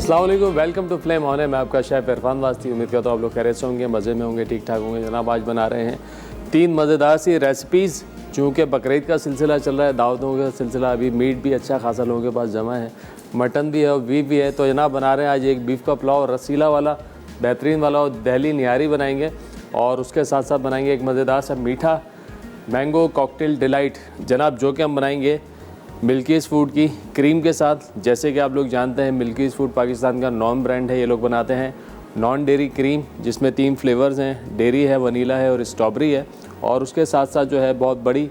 अस्सलाम वालेकुम, welcome to flame on है। मैं आपका शेफ़ इरफान वास्ती। उम्मीद करता हूँ आप लोग खैरियत से होंगे, मज़े में होंगे, ठीक ठाक होंगे। जनाब आज बना रहे हैं 3 मज़ेदार सी रेसिपीज़। चूँकि बकरीद का सिलसिला चल रहा है, दावतों का सिलसिला, अभी मीट भी अच्छा खासा लोगों के पास जमा है, मटन भी है और बीफ भी है। तो जनाब बना रहे हैं आज एक बीफ का पुलाव, रसीला वाला, बेहतरीन वाला, और दहली निहारी बनाएंगे। और उसके साथ साथ बनाएंगे एक मज़ेदार सा मीठा मैंगो कॉकटेल डिलाइट जनाब, जो कि हम बनाएंगे मिल्कीज़ फूड की क्रीम के साथ। जैसे कि आप लोग जानते हैं, मिल्कीज़ फूड पाकिस्तान का नॉन ब्रांड है। ये लोग बनाते हैं नॉन डेयरी क्रीम, जिसमें 3 फ्लेवर्स हैं, डेयरी है, वनीला है और स्ट्रॉबेरी है। और उसके साथ साथ जो है बहुत बड़ी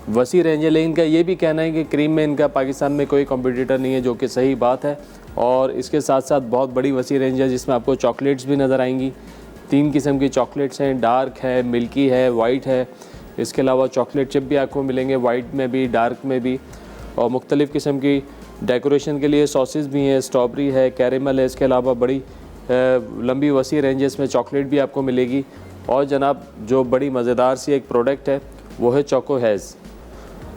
वसी रेंज है। लेकिन इनका ये भी कहना है कि क्रीम में इनका पाकिस्तान में कोई कॉम्पिटिटर नहीं है, जो कि सही बात है। और इसके साथ साथ बहुत बड़ी वसी रेंज है, जिसमें आपको चॉकलेट्स भी नज़र आएंगी। 3 किस्म की चॉकलेट्स हैं, डार्क है, मिल्की है, वाइट है। इसके अलावा चॉकलेट चिप भी आपको मिलेंगे, वाइट में भी, डार्क में भी। और मुख्तलिफ़ किस्म की डेकोरेशन के लिए सॉसेस भी हैं, स्ट्रॉबेरी है, कैरेमल है। इसके अलावा बड़ी लंबी वसी रेंजेस में चॉकलेट भी आपको मिलेगी। और जनाब जो बड़ी मज़ेदार सी एक प्रोडक्ट है वो है चोको हैज़।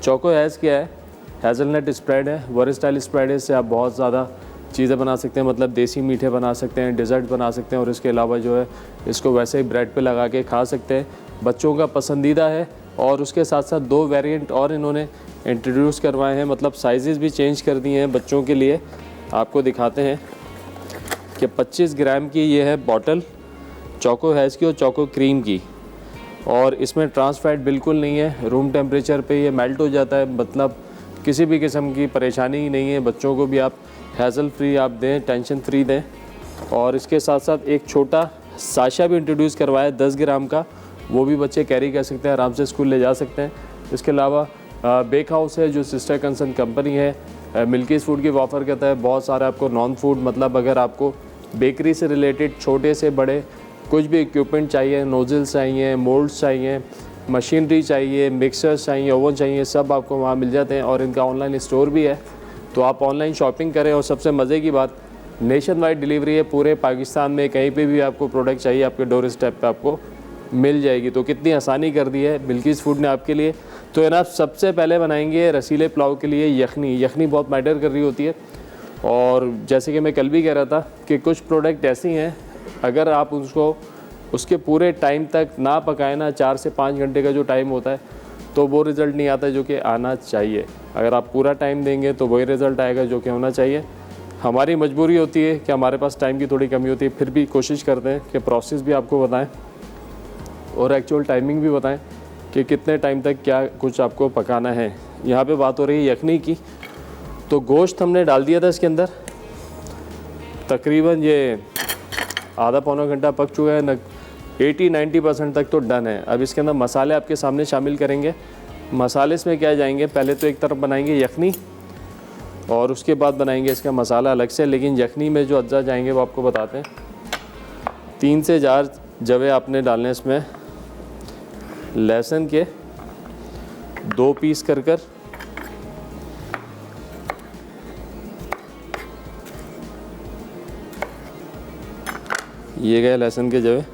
चोको हैज़ क्या है? हेज़लनट स्प्रेड है, वर्सटाइल स्प्रेड है। इससे आप बहुत ज़्यादा चीज़ें बना सकते हैं, मतलब देसी मीठे बना सकते हैं, डिज़र्ट बना सकते हैं। और इसके अलावा जो है इसको वैसे ही ब्रेड पे लगा के खा सकते हैं। बच्चों का पसंदीदा है। और उसके साथ साथ 2 वेरिएंट और इन्होंने इंट्रोड्यूस करवाए हैं, मतलब साइज़ेस भी चेंज कर दिए हैं बच्चों के लिए। आपको दिखाते हैं कि 25 ग्राम की ये है बॉटल चोको हैज़ की और चोको क्रीम की। और इसमें ट्रांस फैट बिल्कुल नहीं है, रूम टेम्परेचर पे ये मेल्ट हो जाता है, मतलब किसी भी किस्म की परेशानी ही नहीं है। बच्चों को भी आप हैज़ल फ्री आप दें, टेंशन फ्री दें। और इसके साथ साथ एक छोटा साशा भी इंट्रोड्यूस करवाया 10 ग्राम का, वो भी बच्चे कैरी कर सकते हैं, आराम से स्कूल ले जा सकते हैं। इसके अलावा बेक हाउस है, जो सिस्टर कंसर्न कंपनी है, मिल्कीज़ फूड की ऑफ़र करता है बहुत सारा आपको नॉन फूड, मतलब अगर आपको बेकरी से रिलेटेड छोटे से बड़े कुछ भी इक्विपमेंट चाहिए, नोज़ल्स चाहिए, मोल्ड्स चाहिए, मशीनरी चाहिए, मिक्सर्स चाहिए, ओवन चाहिए, सब आपको वहाँ मिल जाते हैं। और इनका ऑनलाइन स्टोर भी है, तो आप ऑनलाइन शॉपिंग करें। और सबसे मज़े की बात, नेशन वाइड डिलीवरी है, पूरे पाकिस्तान में कहीं पे भी आपको प्रोडक्ट चाहिए आपके डोर स्टेप पे आपको मिल जाएगी। तो कितनी आसानी कर दी है मिल्कीज़ फूड ने आपके लिए। तो जनाब सबसे पहले बनाएंगे रसीले पुलाव के लिए यखनी। यखनी बहुत मैटर कर रही होती है। और जैसे कि मैं कल भी कह रहा था कि कुछ प्रोडक्ट ऐसी हैं, अगर आप उसको उसके पूरे टाइम तक ना पकाएं ना, 4 से 5 घंटे का जो टाइम होता है, तो वो रिज़ल्ट नहीं आता जो कि आना चाहिए। अगर आप पूरा टाइम देंगे तो वही रिज़ल्ट आएगा जो कि होना चाहिए। हमारी मजबूरी होती है कि हमारे पास टाइम की थोड़ी कमी होती है, फिर भी कोशिश करते हैं कि प्रोसेस भी आपको बताएं और एक्चुअल टाइमिंग भी बताएं कि कितने टाइम तक क्या कुछ आपको पकाना है। यहाँ पे बात हो रही है यखनी की। तो गोश्त हमने डाल दिया था इसके अंदर, तकरीबन ये आधा पौना घंटा पक चुका है न, 80-90% तक तो डन है। अब इसके अंदर मसाले आपके सामने शामिल करेंगे। मसाले इसमें क्या जाएंगे, पहले तो एक तरफ बनाएंगे यखनी और उसके बाद बनाएंगे इसका मसाला अलग से। लेकिन यखनी में जो अज्जा जाएंगे वो आपको बताते हैं। 3 से 4 जवे आपने डालने इसमें लहसुन के 2 पीस कर ये गए लहसुन के जवे,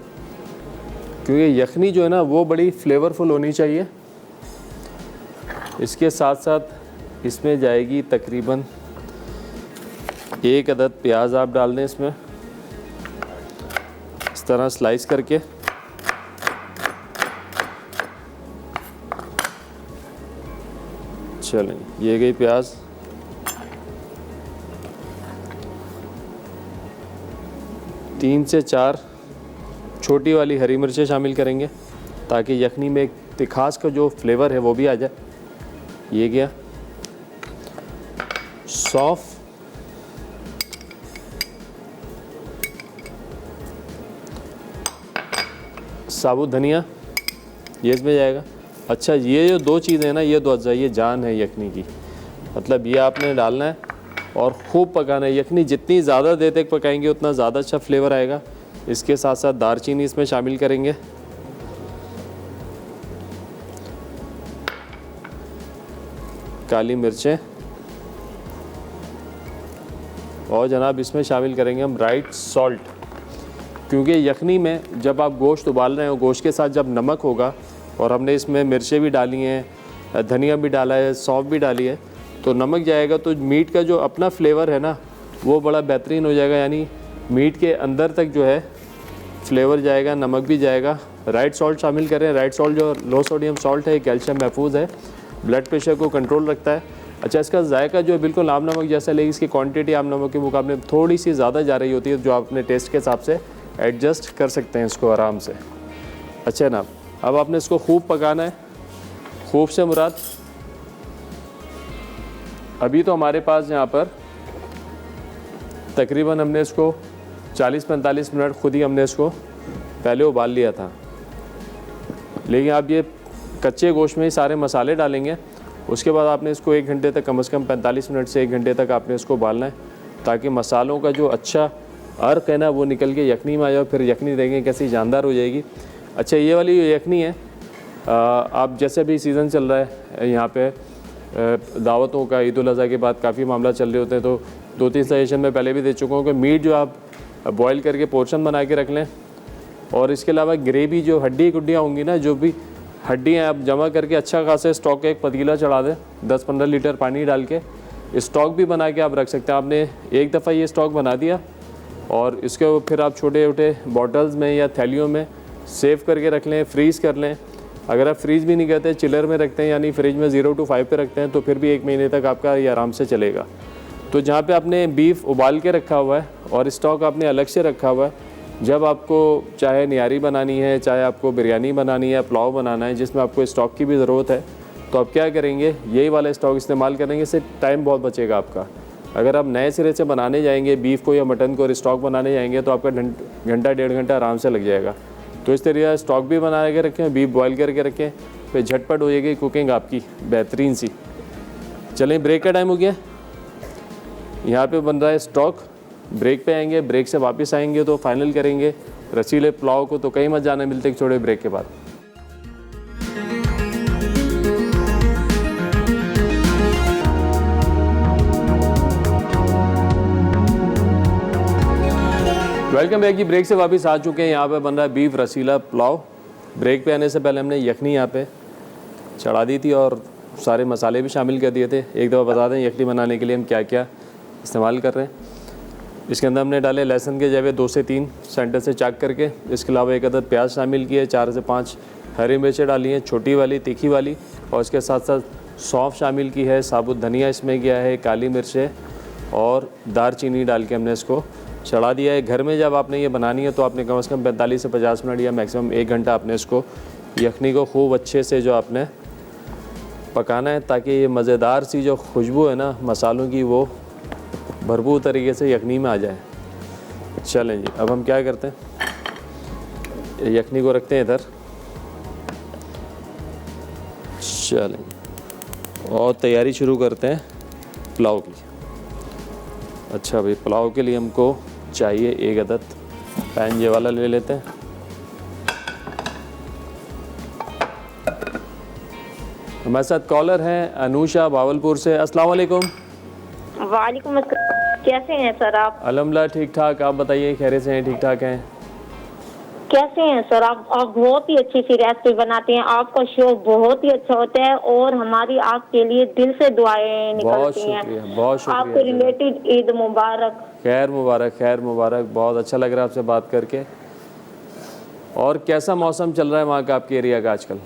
क्योंकि यखनी जो है ना वो बड़ी फ्लेवरफुल होनी चाहिए। इसके साथ साथ इसमें जाएगी तकरीबन 1 अदद प्याज आप डाल दें इसमें, इस तरह स्लाइस करके। चलें, ये गई प्याज। तीन से 4 छोटी वाली हरी मिर्चें शामिल करेंगे ताकि यखनी में एक तिखास का जो फ्लेवर है वो भी आ जाए। ये गया सौंफ, साबुत धनिया, ये इसमें जाएगा। अच्छा, ये जो 2 चीज़ें हैं ना, ये 2 अज्जा, ये जान है यखनी की, मतलब ये आपने डालना है और खूब पकाना है। यखनी जितनी ज़्यादा देर तक पकाएंगे उतना ज़्यादा अच्छा फ्लेवर आएगा। इसके साथ साथ दालचीनी इसमें शामिल करेंगे, काली मिर्चें, और जनाब इसमें शामिल करेंगे हम राइट सॉल्ट। क्योंकि यखनी में जब आप गोश्त उबाल रहे हो, गोश्त के साथ जब नमक होगा, और हमने इसमें मिर्चें भी डाली हैं, धनिया भी डाला है, सौंफ भी डाली है, तो नमक जाएगा तो मीट का जो अपना फ्लेवर है ना वो बड़ा बेहतरीन हो जाएगा, यानी मीट के अंदर तक जो है फ्लेवर जाएगा, नमक भी जाएगा। राइट सॉल्ट शामिल करें। राइट सॉल्ट जो लो सोडियम सॉल्ट है, कैल्शियम महफूज है, ब्लड प्रेशर को कंट्रोल रखता है। अच्छा, इसका जायका जो है बिल्कुल आम नमक जैसा, लेकिन इसकी क्वांटिटी आम नमक के मुकाबले थोड़ी सी ज़्यादा जा रही होती है, जो आप अपने टेस्ट के हिसाब से एडजस्ट कर सकते हैं इसको आराम से। अच्छा ना, अब आपने इसको खूब पकाना है। खूब से मुराद, अभी तो हमारे पास यहाँ पर तकरीबन हमने इसको 40-45 मिनट खुद ही हमने इसको पहले उबाल लिया था, लेकिन आप ये कच्चे गोश्त में ही सारे मसाले डालेंगे। उसके बाद आपने इसको 1 घंटे तक, कम से कम 45 मिनट से 1 घंटे तक आपने इसको उबालना है, ताकि मसालों का जो अच्छा अर्क है ना वो निकल के यखनी में आ जाए। फिर यखनी देंगे कैसी जानदार हो जाएगी। अच्छा, ये वाली जो यखनी है, आप जैसे भी सीज़न चल रहा है यहाँ पे दावतों का, ईद उल अज़हा के बाद काफ़ी मामला चल रहे होते हैं, तो 2-3 सजेशन में पहले भी दे चुका हूँ कि मीट जो आप बॉईल करके पोर्शन बना के रख लें, और इसके अलावा ग्रेवी जो हड्डी गुड्डियाँ होंगी ना, जो भी हड्डियाँ आप जमा करके अच्छा खासा स्टॉक का एक पतीला चढ़ा दें, 10-15 लीटर पानी डाल के स्टॉक भी बना के आप रख सकते हैं। आपने एक दफ़ा ये स्टॉक बना दिया और इसके फिर आप छोटे छोटे बॉटल्स में या थैलियों में सेव करके रख लें, फ्रीज़ कर लें। अगर आप फ्रीज़ भी नहीं करते, चिलर में रखते हैं, यानी फ्रिज में 0 to 5 पे रखते हैं, तो फिर भी 1 महीने तक आपका ये आराम से चलेगा। तो जहाँ पे आपने बीफ उबाल के रखा हुआ है और स्टॉक आपने अलग से रखा हुआ है, जब आपको चाहे निहारी बनानी है, चाहे आपको बिरयानी बनानी है, पुलाव बनाना है, जिसमें आपको स्टॉक की भी ज़रूरत है, तो आप क्या करेंगे, यही वाला स्टॉक इस्तेमाल करेंगे। इससे टाइम बहुत बचेगा आपका। अगर आप नए सिरे से बनाने जाएंगे बीफ को या मटन को और स्टॉक बनाने जाएंगे, तो आपका घंटा 1.5 घंटा आराम से लग जाएगा। तो इस तरीके स्टॉक भी बना के रखें, बीफ बॉयल करके रखें, फिर झटपट हो जाएगी कुकिंग आपकी बेहतरीन सी। चलें, ब्रेक का टाइम हो गया। यहाँ पे बन रहा है स्टॉक, ब्रेक पे आएंगे, ब्रेक से वापस आएंगे तो फाइनल करेंगे रसीले पुलाव को। तो कहीं मत जाने, मिलते एक छोटे ब्रेक के बाद। वेलकम बैक जी। ब्रेक से वापस आ चुके हैं। यहाँ पे बन रहा है बीफ रसीला पुलाव। ब्रेक पे आने से पहले हमने यखनी यहाँ पे चढ़ा दी थी और सारे मसाले भी शामिल कर दिए थे। एक दफ़ा बता दें यखनी बनाने के लिए हम क्या क्या इस्तेमाल कर रहे हैं। इसके अंदर हमने डाले लहसुन के जवे 2 से 3 सेंटर से चाक करके। इसके अलावा 1 अदद प्याज शामिल किए, 4 से 5 हरी मिर्चें डाली हैं, छोटी वाली तीखी वाली, और इसके साथ साथ सौंफ शामिल की है, साबुत धनिया इसमें किया है, काली मिर्चें और दारचीनी डाल के हमने इसको चढ़ा दिया है। घर में जब आपने ये बनानी है तो आपने कम से कम 45 से 50 मिनट या मैक्सिमम 1 घंटा आपने इसको यखनी को खूब अच्छे से जो आपने पकाना है, ताकि ये मज़ेदार सी जो खुशबू है ना मसालों की, वो भरपूर तरीके से यखनी में आ जाए। चलें जी, अब हम क्या करते हैं, यखनी को रखते हैं इधर। चलें और तैयारी शुरू करते हैं पुलाव की। अच्छा भाई, पुलाव के लिए हमको चाहिए 1 अदद पैन, ये वाला ले लेते हैं। हमारे साथ कॉलर हैं अनुषा बावलपुर से। अस्सलाम वालेकुम। वालेकुम अस्सलाम। कैसे हैं सर आप? अल्हम्दुलिल्लाह ठीक ठाक, आप बताइए खैरियत से हैं? ठीक ठाक हैं। कैसे हैं सर आप? बहुत ही अच्छी सी रेसिपी बनाते हैं, आपका शो बहुत ही अच्छा होता है और हमारी आपके लिए दिल से दुआएं निकलती हैं। बहुत शुक्रिया। आपको रिलेटेड ईद मुबारक। खैर मुबारक, खैर मुबारक। बहुत अच्छा लग रहा है आपसे बात करके। और कैसा मौसम चल रहा है वहाँ का, आपके एरिया का आजकल?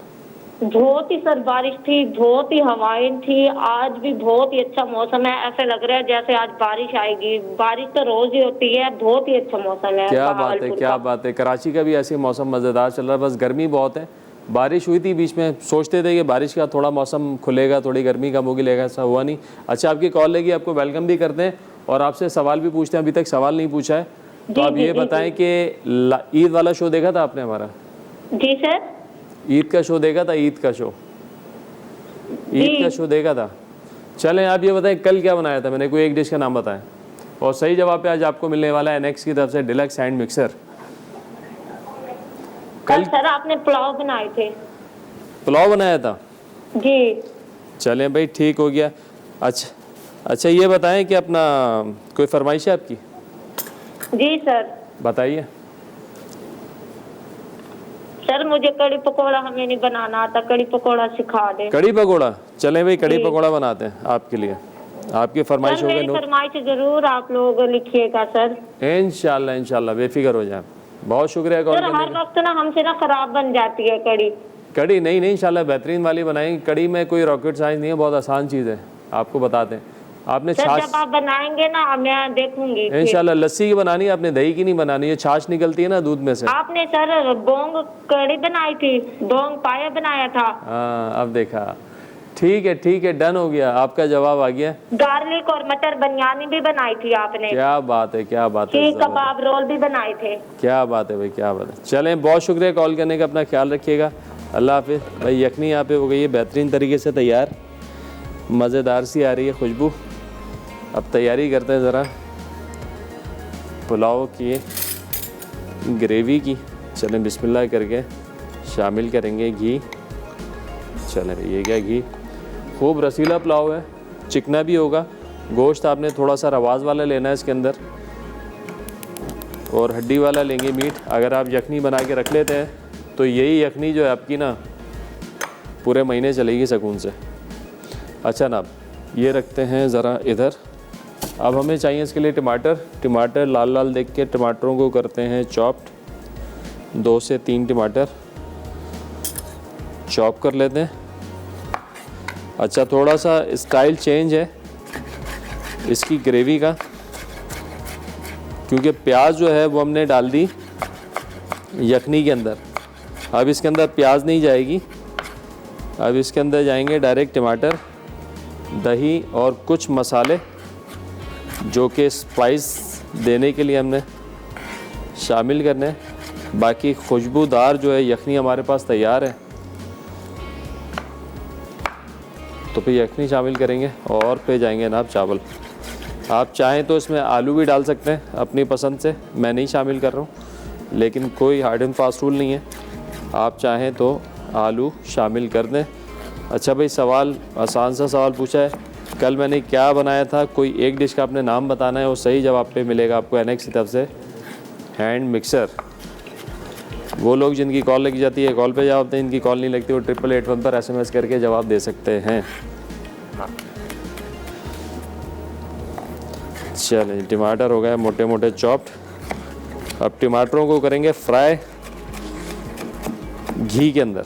बहुत ही सर बारिश थी, बहुत ही हवाएं थी। आज भी बहुत ही अच्छा मौसम है, ऐसे लग रहा है जैसे आज बारिश आएगी। बारिश तो रोज ही होती है, बहुत ही अच्छा मौसम है। क्या बात है, क्या बात है। कराची का भी ऐसे मौसम मज़ेदार चल रहा है, बस गर्मी बहुत है। बारिश हुई थी बीच में, सोचते थे कि बारिश का थोड़ा मौसम खुलेगा, थोड़ी गर्मी कम होगी, लेकिन ऐसा हुआ नहीं। अच्छा, आपकी कॉल लगी, आपको वेलकम भी करते हैं और आपसे सवाल भी पूछते हैं। अभी तक सवाल नहीं पूछा है, तो आप ये बताएं कि ईद वाला शो देखा था आपने हमारा? जी सर। ईद का शो देखा था? ईद का शो, ईद का शो देखा था। चलें, आप ये बताएं कल क्या बनाया था मैंने, कोई एक डिश का नाम बताएं। और सही जवाब पे आज आपको मिलने वाला है एनेक्स की तरफ से डिलक्स हैंड मिक्सर। कल सर आपने पुलाव बनाए थे। पुलाव बनाया था जी। चलें भाई, ठीक हो गया। अच्छा ये बताएं कि अपना कोई फरमाइश है आपकी? जी सर। बताइए। सर मुझे कड़ी पकोड़ा हमें नहीं बनाना आता, कड़ी पकोड़ा सिखा दे। कड़ी पकोड़ा? चलें भाई, कड़ी पकोड़ा बनाते हैं आपके लिए। आपकी फरमाइश सर होगा मेरी नोट। फरमाइश जरूर आप लोग लिखिएगा सर। इंशाल्लाह इंशाल्लाह बेफिक्र हो जाए। बहुत शुक्रिया कॉल सर करने हर का। वक्त ना हमसे ना खराब बन जाती है कड़ी। कड़ी नहीं नहीं इंशाल्लाह बेहतरीन वाली बनाएंगे। कड़ी में कोई रॉकेट साइंस नहीं है, बहुत आसान चीज़ है, आपको बताते हैं। आपने सर छाछ जब आप बनाएंगे ना मैं देखूंगी फिर। इंशाल्लाह लस्सी की बनानी है, आपने दही की नहीं बनानी है। छाछ निकलती है ना दूध में से। आपने सर बोंग कड़ी बनाई थी, बोंग पाया बनाया था। हाँ अब देखा, ठीक है डन हो गया, आपका जवाब आ गया। गार्लिक और मटर बिरयानी भी बनाई थी आपने। क्या बात है, क्या बात है, सीख कबाब रोल भी बनाए थे। क्या बात है भाई, क्या बात है। चलें बहुत शुक्रिया कॉल करने का, अपना ख्याल रखिएगा, अल्लाह हाफिज़। भाई यखनी यहाँ पे हो गई है बेहतरीन तरीके से तैयार, मज़ेदार सी आ रही है खुशबू। अब तैयारी करते हैं ज़रा पुलाव की ग्रेवी की। चलें बिस्मिल्लाह करके शामिल करेंगे घी। चलें ये क्या घी, खूब रसीला पुलाव है, चिकना भी होगा। गोश्त आपने थोड़ा सा रवाज वाला लेना है इसके अंदर, और हड्डी वाला लेंगे मीट। अगर आप यखनी बना के रख लेते हैं तो यही यखनी जो है आपकी ना पूरे महीने चलेगी सुकून से। अच्छा ना, ये रखते हैं ज़रा इधर। अब हमें चाहिए इसके लिए टमाटर लाल लाल देख के टमाटरों को करते हैं चॉप्ड। 2 से 3 टमाटर चॉप कर लेते हैं। अच्छा थोड़ा सा स्टाइल चेंज है इसकी ग्रेवी का, क्योंकि प्याज जो है वो हमने डाल दी यखनी के अंदर। अब इसके अंदर प्याज नहीं जाएगी, अब इसके अंदर जाएंगे डायरेक्ट टमाटर, दही और कुछ मसाले जो कि स्पाइस देने के लिए हमने शामिल करने हैं। बाकी खुशबूदार जो है यखनी हमारे पास तैयार है, तो फिर यखनी शामिल करेंगे और पे जाएंगे जनाब चावल। आप चाहें तो इसमें आलू भी डाल सकते हैं अपनी पसंद से, मैं नहीं शामिल कर रहा हूँ, लेकिन कोई हार्ड एंड फास्ट रूल नहीं है, आप चाहें तो आलू शामिल कर दें। अच्छा भाई सवाल, आसान सा सवाल पूछा है, कल मैंने क्या बनाया था, कोई एक डिश का आपने नाम बताना है, वो सही जवाब पे मिलेगा आपको एनेक्स की तरफ से हैंड मिक्सर। वो लोग जिनकी कॉल लगी जाती है कॉल पे जवाब दें, इनकी कॉल नहीं लगती वो 8881 पर SMS करके जवाब दे सकते हैं। चलें टमाटर हो गए मोटे मोटे चॉप्ड। अब टमाटरों को करेंगे फ्राई घी के अंदर।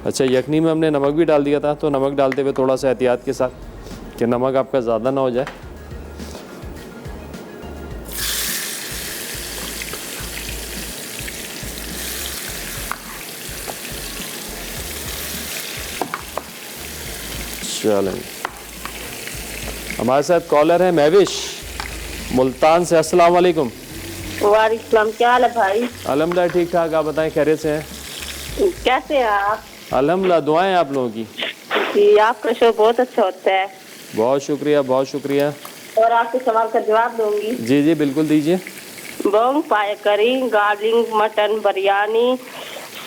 अच्छा यखनी में हमने नमक भी डाल दिया था, तो नमक डालते हुए थोड़ा सा एहतियात के साथ कि नमक आपका ज़्यादा ना हो जाए। चलें हमारे साथ कॉलर है महविश मुल्तान से। अस्सलाम वालेकुम। वालेकुम, क्या हाल है भाई? अल्हम्दुलिल्लाह ठीक ठाक, आप बताएं खैरियत से हैं? कैसे हैं आप? अल्हम्दुलिल्लाह, दुआएं आप लोगों की। जी आपका शो बहुत अच्छा होता है। बहुत शुक्रिया बहुत शुक्रिया। और आपके सवाल का जवाब दूंगी। जी जी बिल्कुल दीजिए। बोंग पाया करी, गार्लिक मटन बिरयानी,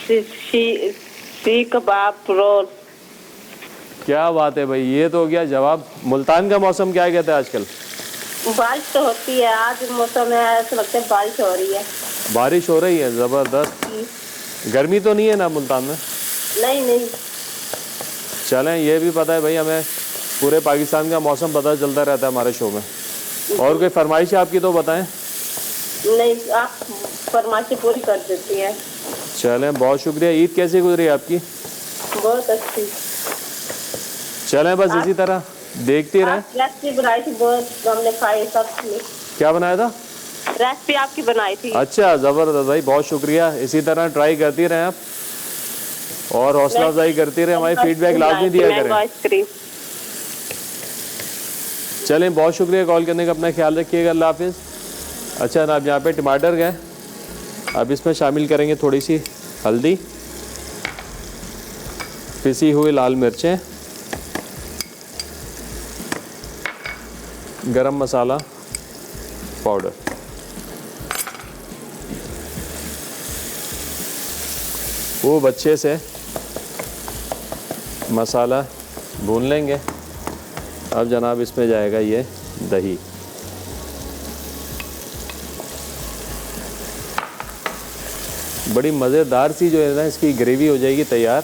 सीख कबाब रोल। क्या बात है भाई, ये तो हो गया जवाब। मुल्तान का मौसम क्या कहता है आजकल? बारिश तो होती है, आज मौसम है ऐसा लगता है बारिश हो रही है। बारिश हो रही है ज़बरदस्त। गर्मी तो नहीं है ना मुल्तान में? नहीं। चलें ये भी पता है भाई, हमें पूरे पाकिस्तान का मौसम पता चलता रहता है हमारे शो में। और कोई फरमाइश है आपकी तो बताएं। नहीं, आप फरमाइशें पूरी कर देती हैं। चलें बहुत शुक्रिया। ईद कैसी गुजरी आपकी? बहुत अच्छी। चलें बस इसी तरह देखते रहें। रेसिपी बनाई थी बहुत, हमने खाई सब। क्या बनाया था? रेसिपी आपकी बनाई थी। अच्छा ज़बरदस्त भाई, बहुत शुक्रिया। इसी तरह ट्राई करती रहें आप और हौसला अफजाई करती रहें, हमारी फीडबैक लाजमी दिया करें। आइसक्रीम। चलें बहुत शुक्रिया कॉल करने का, अपना ख्याल रखिएगा, अल्लाह हाफिज़। अच्छा ना, अब यहाँ पे टमाटर गए, अब इसमें शामिल करेंगे थोड़ी सी हल्दी, पिसी हुई लाल मिर्चें, गरम मसाला पाउडर, खूब अच्छे से मसाला भून लेंगे। अब जनाब इसमें जाएगा ये दही। बड़ी मज़ेदार सी जो है ना इसकी ग्रेवी हो जाएगी तैयार।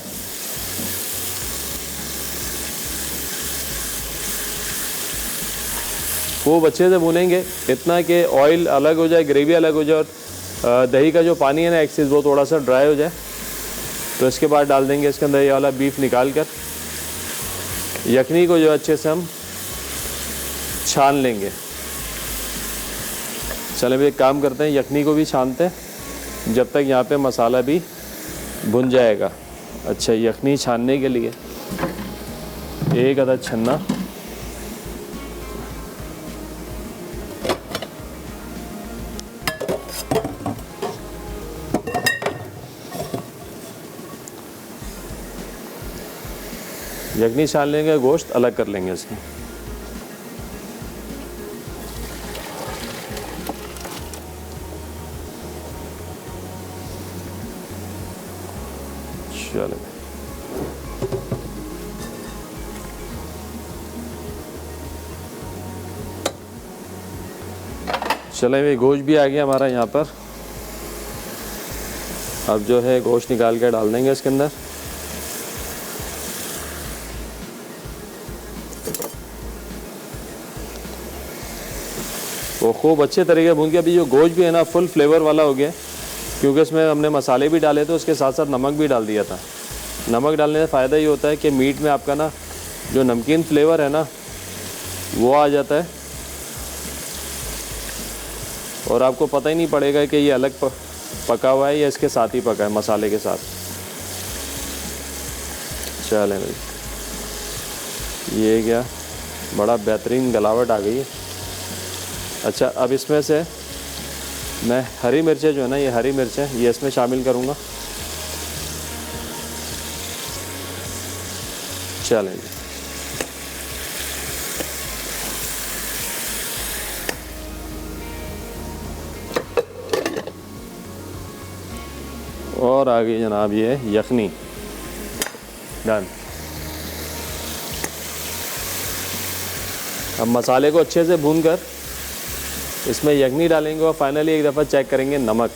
खूब अच्छे से भूनेंगे, इतना कि ऑयल अलग हो जाए, ग्रेवी अलग हो जाए और दही का जो पानी है ना एक्सेस वो थोड़ा सा ड्राई हो जाए। तो इसके बाद डाल देंगे इसके अंदर ये वाला बीफ निकाल कर, यखनी को जो अच्छे से हम छान लेंगे। चले भी एक काम करते हैं, यखनी को भी छानते हैं जब तक यहाँ पे मसाला भी भुन जाएगा। अच्छा, यखनी छानने के लिए एक अदद छन्ना, यखनी छान लेंगे, गोश्त अलग कर लेंगे इसमें। चलो चले भाई, गोश्त भी आ गया हमारा यहाँ पर। अब जो है गोश्त निकाल के डाल देंगे इसके अंदर। वो खूब अच्छे तरीके भून के, अभी जो गोश्त भी है ना फुल फ्लेवर वाला हो गया, क्योंकि इसमें हमने मसाले भी डाले थे, उसके साथ साथ नमक भी डाल दिया था। नमक डालने से फ़ायदा ये होता है कि मीट में आपका ना जो नमकीन फ्लेवर है ना वो आ जाता है और आपको पता ही नहीं पड़ेगा कि ये अलग पका हुआ है या इसके साथ ही पका है मसाले के साथ। चलें भाई, ये क्या बड़ा बेहतरीन गलावट आ गई है। अच्छा, अब इसमें से मैं हरी मिर्चें जो है ना, ये हरी मिर्चें ये इसमें शामिल करूँगा। चलें जी, और आ गई जनाब ये यखनी डन। अब मसाले को अच्छे से भूनकर इसमें यखनी डालेंगे और फाइनली एक दफ़ा चेक करेंगे नमक।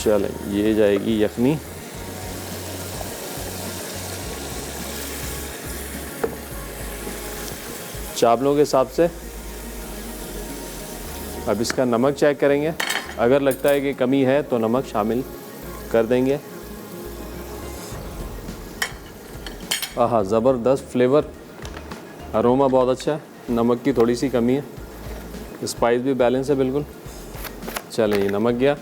चलें, ये जाएगी यखनी। चावलों के हिसाब से अब इसका नमक चेक करेंगे, अगर लगता है कि कमी है तो नमक शामिल कर देंगे। आहा, ज़बरदस्त फ्लेवर, अरोमा बहुत अच्छा है। नमक की थोड़ी सी कमी है, स्पाइस भी बैलेंस है बिल्कुल। चलें, ये नमक गया।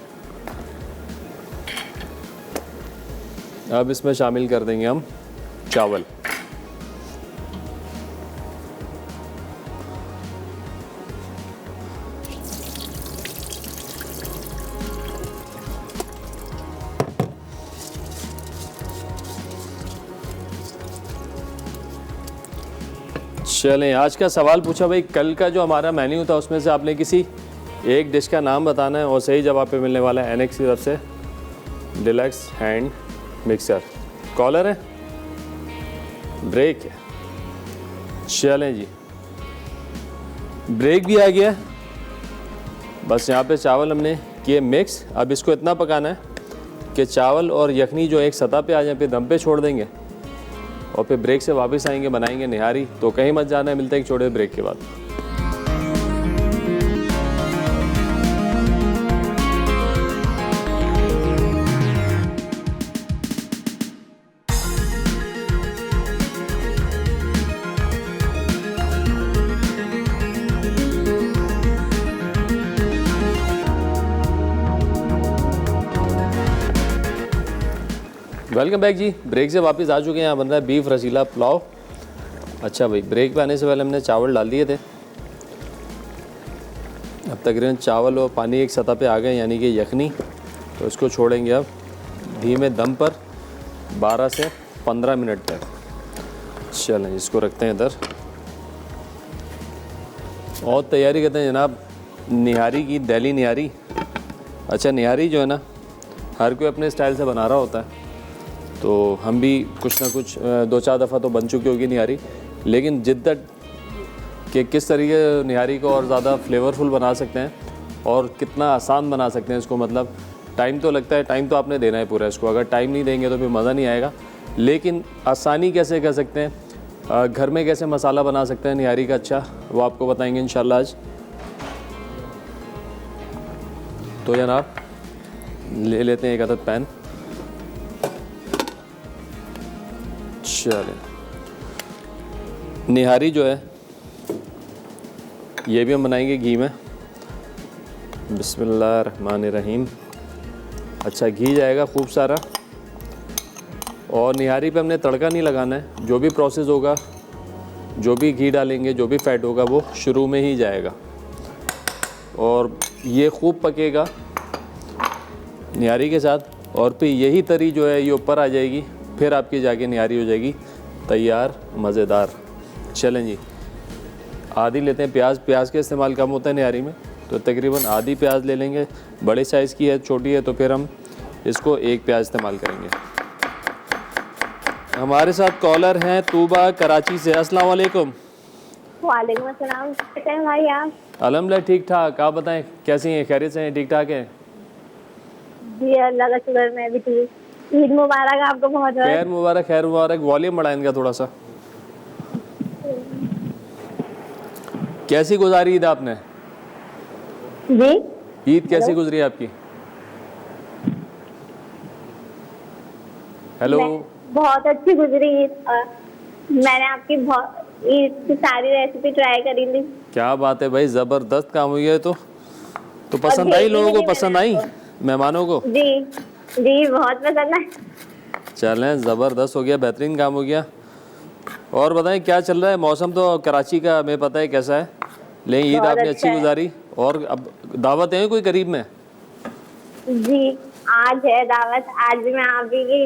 अब इसमें शामिल कर देंगे हम चावल। चलें, आज का सवाल पूछा भाई, कल का जो हमारा मेन्यू था उसमें से आपने किसी एक डिश का नाम बताना है और सही जवाब पे मिलने वाला है एनेक्स की तरफ से डिलक्स हैंड मिक्सर। कॉलर है, ब्रेक है। चलें जी, ब्रेक भी आ गया। बस यहाँ पे चावल हमने किए मिक्स। अब इसको इतना पकाना है कि चावल और यखनी जो एक सतह पे आ जाए, पे दम पे छोड़ देंगे और फिर ब्रेक से वापस आएंगे, बनाएंगे निहारी। तो कहीं मत जाना है, मिलते हैं एक छोटे ब्रेक के बाद। वेलकम बैक जी, ब्रेक से वापस आ चुके हैं। यहाँ बन रहा है बीफ रसीला पुलाव। अच्छा भाई, ब्रेक पे आने से पहले हमने चावल डाल दिए थे। अब तकरीबन चावल और पानी एक सतह पे आ गए, यानी कि यखनी। तो इसको छोड़ेंगे अब धीमे दम पर 12 से 15 मिनट तक। चलें, इसको रखते हैं इधर और तैयारी करते हैं जनाब निहारी की, दिल्ली निहारी। अच्छा, निहारी जो है ना हर कोई अपने स्टाइल से बना रहा होता है, तो हम भी कुछ ना कुछ 2-4 दफ़ा तो बन चुकी होगी निहारी, लेकिन जिद्दत कि किस तरीके निहारी को और ज़्यादा फ्लेवरफुल बना सकते हैं और कितना आसान बना सकते हैं इसको, मतलब टाइम तो लगता है, टाइम तो आपने देना है पूरा इसको। अगर टाइम नहीं देंगे तो फिर मज़ा नहीं आएगा। लेकिन आसानी कैसे कर सकते हैं, घर में कैसे मसाला बना सकते हैं निहारी का अच्छा, वो आपको बताएंगे इंशाल्लाह आज। तो जनाब ले लेते हैं एक अदद पैन। चलें, निहारी जो है ये भी हम बनाएंगे घी में। बिस्मिल्लाहिर्रहमानिर्रहीम। अच्छा, घी जाएगा खूब सारा। और निहारी पे हमने तड़का नहीं लगाना है, जो भी प्रोसेस होगा, जो भी घी डालेंगे, जो भी फैट होगा वो शुरू में ही जाएगा। और ये खूब पकेगा निहारी के साथ। और फिर यही तरी जो है ये ऊपर आ जाएगी, फिर आपकी जाके निहारी हो जाएगी तैयार, मज़ेदार। चलें जी, आधी लेते हैं प्याज। प्याज का इस्तेमाल कम होता है निहारी में, तो तकरीबन आधी प्याज ले लेंगे। बड़े साइज़ की है, छोटी है तो फिर हम इसको एक प्याज इस्तेमाल करेंगे। हमारे साथ कॉलर हैं तूबा कराची से। अस्सलाम वालेकुम। वालेकुम अस्सलाम। कैसे हैं भाई आप? अल्हम्दुलिल्लाह ठीक ठाक। आप बताएं कैसी हैं, खैरियत से हैं, ठीक ठाक हैं? जी अल्लाह का शुक्र, मैं भी ठीक। ईद मुबारक आपको बहुत बहुत। खैर मुबारक, खैर मुबारक। वॉल्यूम बढ़ाएं इनका थोड़ा सा। कैसी गुजारी ईद आपने? जी ईद कैसी गुजरी आपकी? हेलो। बहुत अच्छी गुजरी ईद। मैंने आपकी ईद की सारी रेसिपी ट्राई करी थी। क्या बात है भाई, ज़बरदस्त काम हुई है। तो पसंद आई लोगों को, पसंद आई मेहमानों को? जी जी बहुत पसंद है। चलें, ज़बरदस्त हो गया, बेहतरीन काम हो गया। और बताएं क्या चल रहा है? मौसम तो कराची का हमें पता है कैसा है, लेकिन ईद आपने अच्छी गुजारी। और अब दावत है कोई करीब में? जी आज है दावत। आज भी मैं आप की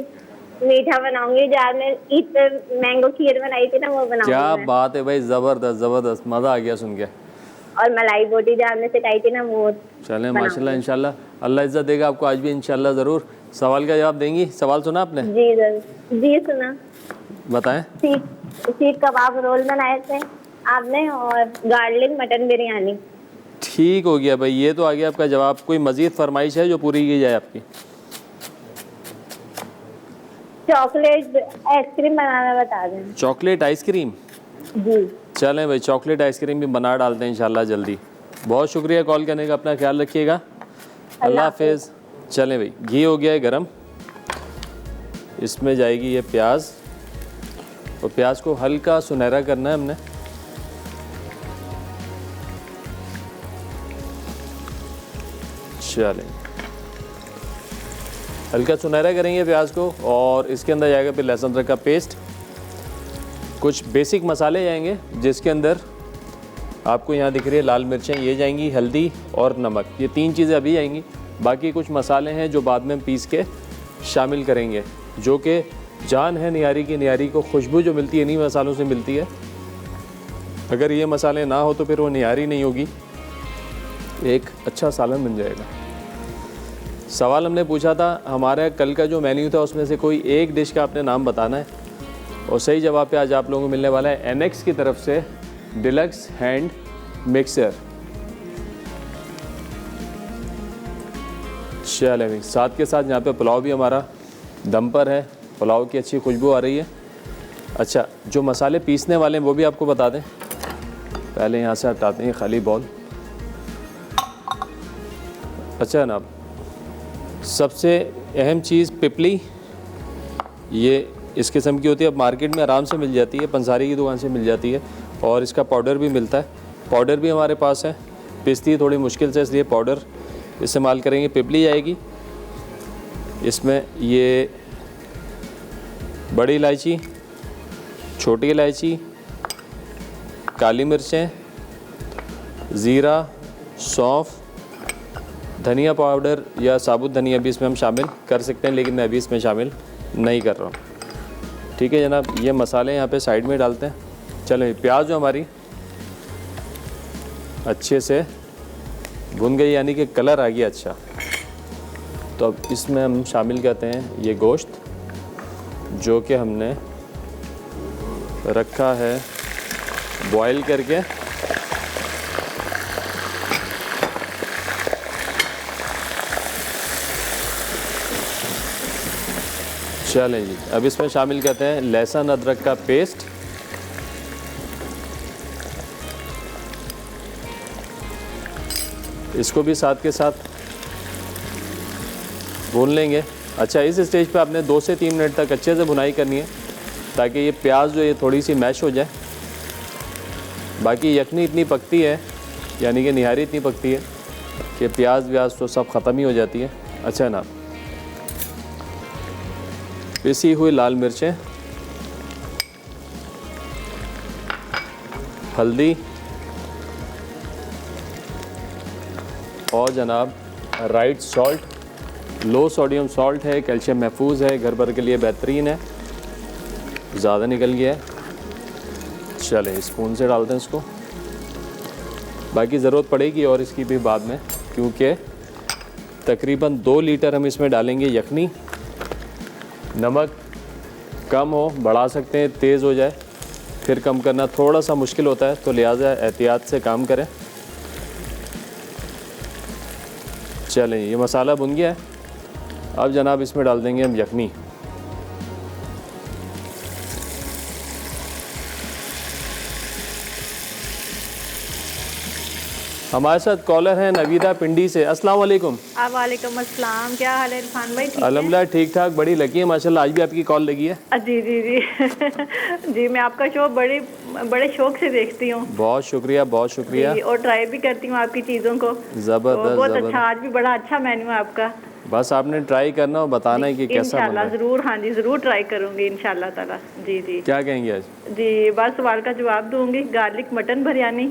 मीठा बनाऊंगी, जो आपने ईद पे मैंगो खीर बनाई थी ना, वो बनाऊंगी। क्या बात है भाई, ज़बरदस्त ज़बरदस्त, मज़ा आ गया सुन के। और मलाई बोटी जो आपने सिखाई थी ना, वो। चलें माशाल्लाह, इंशाल्लाह अल्लाह इज़्ज़त देगा आपको आज भी इंशाल्लाह ज़रूर। सवाल का जवाब देंगी? सवाल सुना आपने? जी जरूर। जी सुना। बताएं। सीख कबाब रोल बनाए थे आपने, और गार्लिक मटन बिरयानी। ठीक हो गया भाई, ये तो आ गया आपका जवाब। कोई मज़ीद फरमाइश है जो पूरी की जाए आपकी? चॉकलेट आइसक्रीम बनाना बता दें। Chocolate ice cream? जी चलें भाई, चॉकलेट आइसक्रीम भी बना डालते हैं इंशाल्लाह जल्दी। बहुत शुक्रिया कॉल करने का, अपना ख्याल रखिएगा। अल्लाह हाफिज़। चलें भाई, घी हो गया है गरम, इसमें जाएगी ये प्याज। और प्याज को हल्का सुनहरा करना है हमने। चलें, हल्का सुनहरा करेंगे प्याज को। और इसके अंदर जाएगा फिर लहसुन अदरक का पेस्ट, कुछ बेसिक मसाले जाएंगे जिसके अंदर आपको यहाँ दिख रही है लाल मिर्चें, ये जाएंगी, हल्दी और नमक, ये 3 चीज़ें अभी आएंगी। बाकी कुछ मसाले हैं जो बाद में हम पीस के शामिल करेंगे, जो कि जान है निहारी की। निहारी को खुशबू जो मिलती है इन्हीं मसालों से मिलती है। अगर ये मसाले ना हो तो फिर वो निहारी नहीं होगी, एक अच्छा सालन बन जाएगा। सवाल हमने पूछा था, हमारा कल का जो मेन्यू था उसमें से कोई एक डिश का आपने नाम बताना है। और सही जवाब पे आज आप लोगों को मिलने वाला है एनेक्स की तरफ से डिलक्स हैंड मिक्सर। चलें भाई, साथ के साथ यहाँ पे पुलाव भी हमारा दम पर है, पुलाव की अच्छी खुशबू आ रही है। अच्छा, जो मसाले पीसने वाले हैं वो भी आपको बता दें। पहले यहाँ से हटाते हैं खाली बॉल। अच्छा जनाब, सबसे अहम चीज़ पिपली, ये इस किस्म की होती है, अब मार्केट में आराम से मिल जाती है, पंसारी की दुकान से मिल जाती है। और इसका पाउडर भी मिलता है, पाउडर भी हमारे पास है। पिसती है थोड़ी मुश्किल से, इसलिए पाउडर इस्तेमाल करेंगे। पिपली जाएगी, इसमें ये बड़ी इलायची, छोटी इलायची, काली मिर्चें, ज़ीरा, सौंफ, धनिया पाउडर या साबुत धनिया भी इसमें हम शामिल कर सकते हैं, लेकिन मैं अभी इसमें शामिल नहीं कर रहा हूँ। ठीक है जनाब, ये मसाले यहाँ पे साइड में डालते हैं। चलें, प्याज जो हमारी अच्छे से भुन गई, यानी कि कलर आ गया अच्छा, तो अब इसमें हम शामिल करते हैं ये गोश्त जो कि हमने रखा है बॉयल करके। चलें जी, अब इसमें शामिल करते हैं लहसुन अदरक का पेस्ट। इसको भी साथ के साथ भून लेंगे। अच्छा, इस स्टेज पे आपने 2 से 3 मिनट तक अच्छे से भुनाई करनी है ताकि ये प्याज जो ये थोड़ी सी मैश हो जाए। बाकी यखनी इतनी पकती है, यानी कि निहारी इतनी पकती है कि प्याज व्याज तो सब ख़त्म ही हो जाती है। अच्छा ना, पिसी हुई लाल मिर्चें, हल्दी और जनाब राइट सॉल्ट। लो सोडियम सॉल्ट है, कैल्शियम महफूज है, घर भर के लिए बेहतरीन है। ज़्यादा निकल गया है, चलें स्पून से डालते हैं इसको। बाकी ज़रूरत पड़ेगी और इसकी भी बाद में, क्योंकि तकरीबन 2 लीटर हम इसमें डालेंगे यखनी। नमक कम हो बढ़ा सकते हैं, तेज़ हो जाए फिर कम करना थोड़ा सा मुश्किल होता है, तो लिहाजा एहतियात से काम करें। चलें, ये मसाला भुन गया है। अब जनाब इसमें डाल देंगे हम यखनी। हमारे साथ कॉलर हैं नवीदा पिंडी से। अस्सलाम वालेकुम। वालेकुम अस्सलाम, क्या हाल है इरफान भाई? ठीक है अल्हम्दुलिल्लाह ठीक ठाक, बड़ी लकी है माशाल्लाह। आज भी आपकी कॉल लगी है। जी जी जी जी, मैं आपका शो बड़े शौक से देखती हूँ। बहुत शुक्रिया, बहुत शुक्रिया। और ट्राई भी करती हूँ आपकी चीज़ों को। ज़बरदस्त, बहुत ज़बरदस्त। अच्छा, आज भी बड़ा अच्छा मेन्यू है आपका। बस आपने ट्राई करना और बताना है कि कैसा बन रहा इंशाल्लाह है। ज़रूर, हाँ जी ज़रूर ट्राई करूँगी इंशाल्लाह ताला। जी जी क्या कहेंगे आज? जी, बस सवाल का जवाब दूंगी। गार्लिक मटन बिरयानी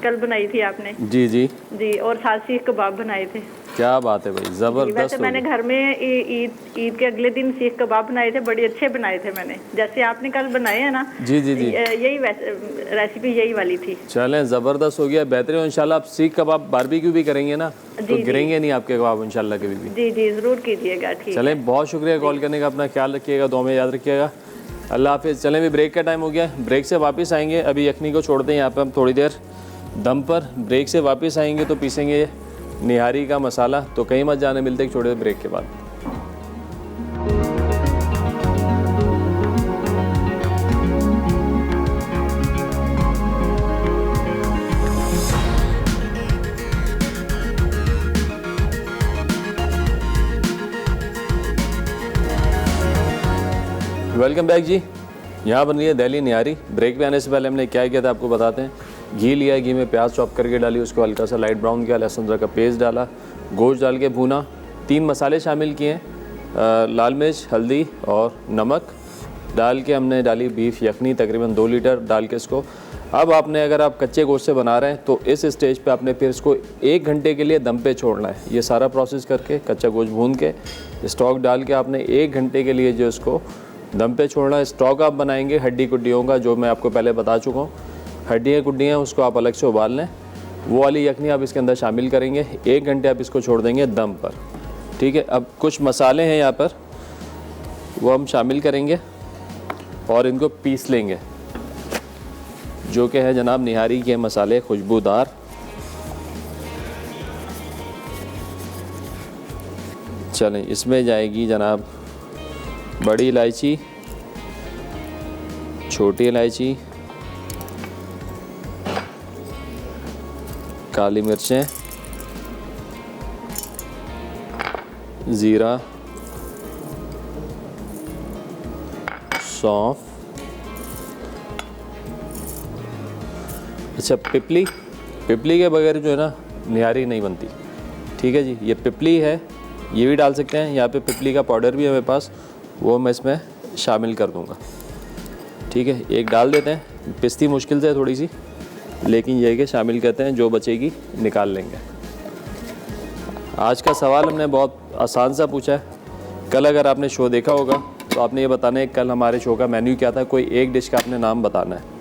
कल बनाई थी आपने। जी जी जी, और साथ सीख कबाब बनाए थे। क्या बात है भाई, जी, ज़बरदस्त। वैसे मैंने होगी। घर में ईद के अगले दिन सीख कबाब बनाए थे, बड़े अच्छे बनाए थे मैंने, जैसे आपने कल बनाए हैं ना। जी जी जी, यही रेसिपी यही वाली थी। चलें ज़बरदस्त हो गया, बेहतरीन। इंशाल्लाह आप सीख कबाब बारबेक्यू भी करेंगे ना, तो जी, गिरेंगे नहीं आपके कबाब इंशाल्लाह कभी भी। जी जी ज़रूर कीजिएगा। ठीक, चलें, बहुत शुक्रिया कॉल करने का। अपना ख्याल रखिएगा, दुआ में याद रखिएगा। अल्लाह हाफिज़। चलें, भी ब्रेक का टाइम हो गया, ब्रेक से वापस आएंगे। अभी यखनी को छोड़ते हैं यहाँ पे हम थोड़ी देर दम पर। ब्रेक से वापस आएंगे तो पीसेंगे निहारी का मसाला। तो कहीं मत जाने, मिलते हैं छोटे देर ब्रेक के बाद। वेलकम बैक जी। यहाँ बन रही है दिल्ली निहारी। ब्रेक पे आने से पहले हमने क्या किया था आपको बताते हैं। घी लिया, घी में प्याज चॉप करके डाली, उसको हल्का सा लाइट ब्राउन किया, लहसुन अदरक का पेस्ट डाला, गोश्त डाल के भूना, 3 मसाले शामिल किए, लाल मिर्च, हल्दी और नमक डाल के हमने डाली बीफ यखनी तकरीबन 2 लीटर डाल के इसको। अब आपने, अगर आप कच्चे गोश्त से बना रहे हैं तो इस स्टेज पे आपने फिर इसको 1 घंटे के लिए दम पे छोड़ना है। ये सारा प्रोसेस करके कच्चा गोश्त भून के स्टॉक डाल के आपने 1 घंटे के लिए जो इसको दम पे छोड़ना है। स्टॉक आप बनाएंगे हड्डी कुड्डियों का, जो मैं आपको पहले बता चुका हूँ। हड्डियाँ कुड्डियाँ उसको आप अलग से उबाल लें, वो वाली यखनी आप इसके अंदर शामिल करेंगे। 1 घंटे आप इसको छोड़ देंगे दम पर, ठीक है। अब कुछ मसाले हैं यहाँ पर, वो हम शामिल करेंगे और इनको पीस लेंगे, जो कि है जनाब निहारी के मसाले खुशबूदार। चलें, इसमें जाएगी जनाब बड़ी इलायची, छोटी इलायची, काली मिर्चें, ज़ीरा, सौंफ, अच्छा पिपली। पिपली के बगैर जो है ना निहारी नहीं बनती, ठीक है जी। ये पिपली है, ये भी डाल सकते हैं। यहाँ पे पिपली का पाउडर भी है मेरे पास, वो मैं इसमें शामिल कर दूंगा, ठीक है। एक डाल देते हैं, पिस्ती मुश्किल से है थोड़ी सी, लेकिन ये है कि शामिल करते हैं, जो बचेगी निकाल लेंगे। आज का सवाल हमने बहुत आसान सा पूछा है। कल अगर आपने शो देखा होगा तो आपने ये बताना है कल हमारे शो का मेन्यू क्या था। कोई एक डिश का आपने नाम बताना है।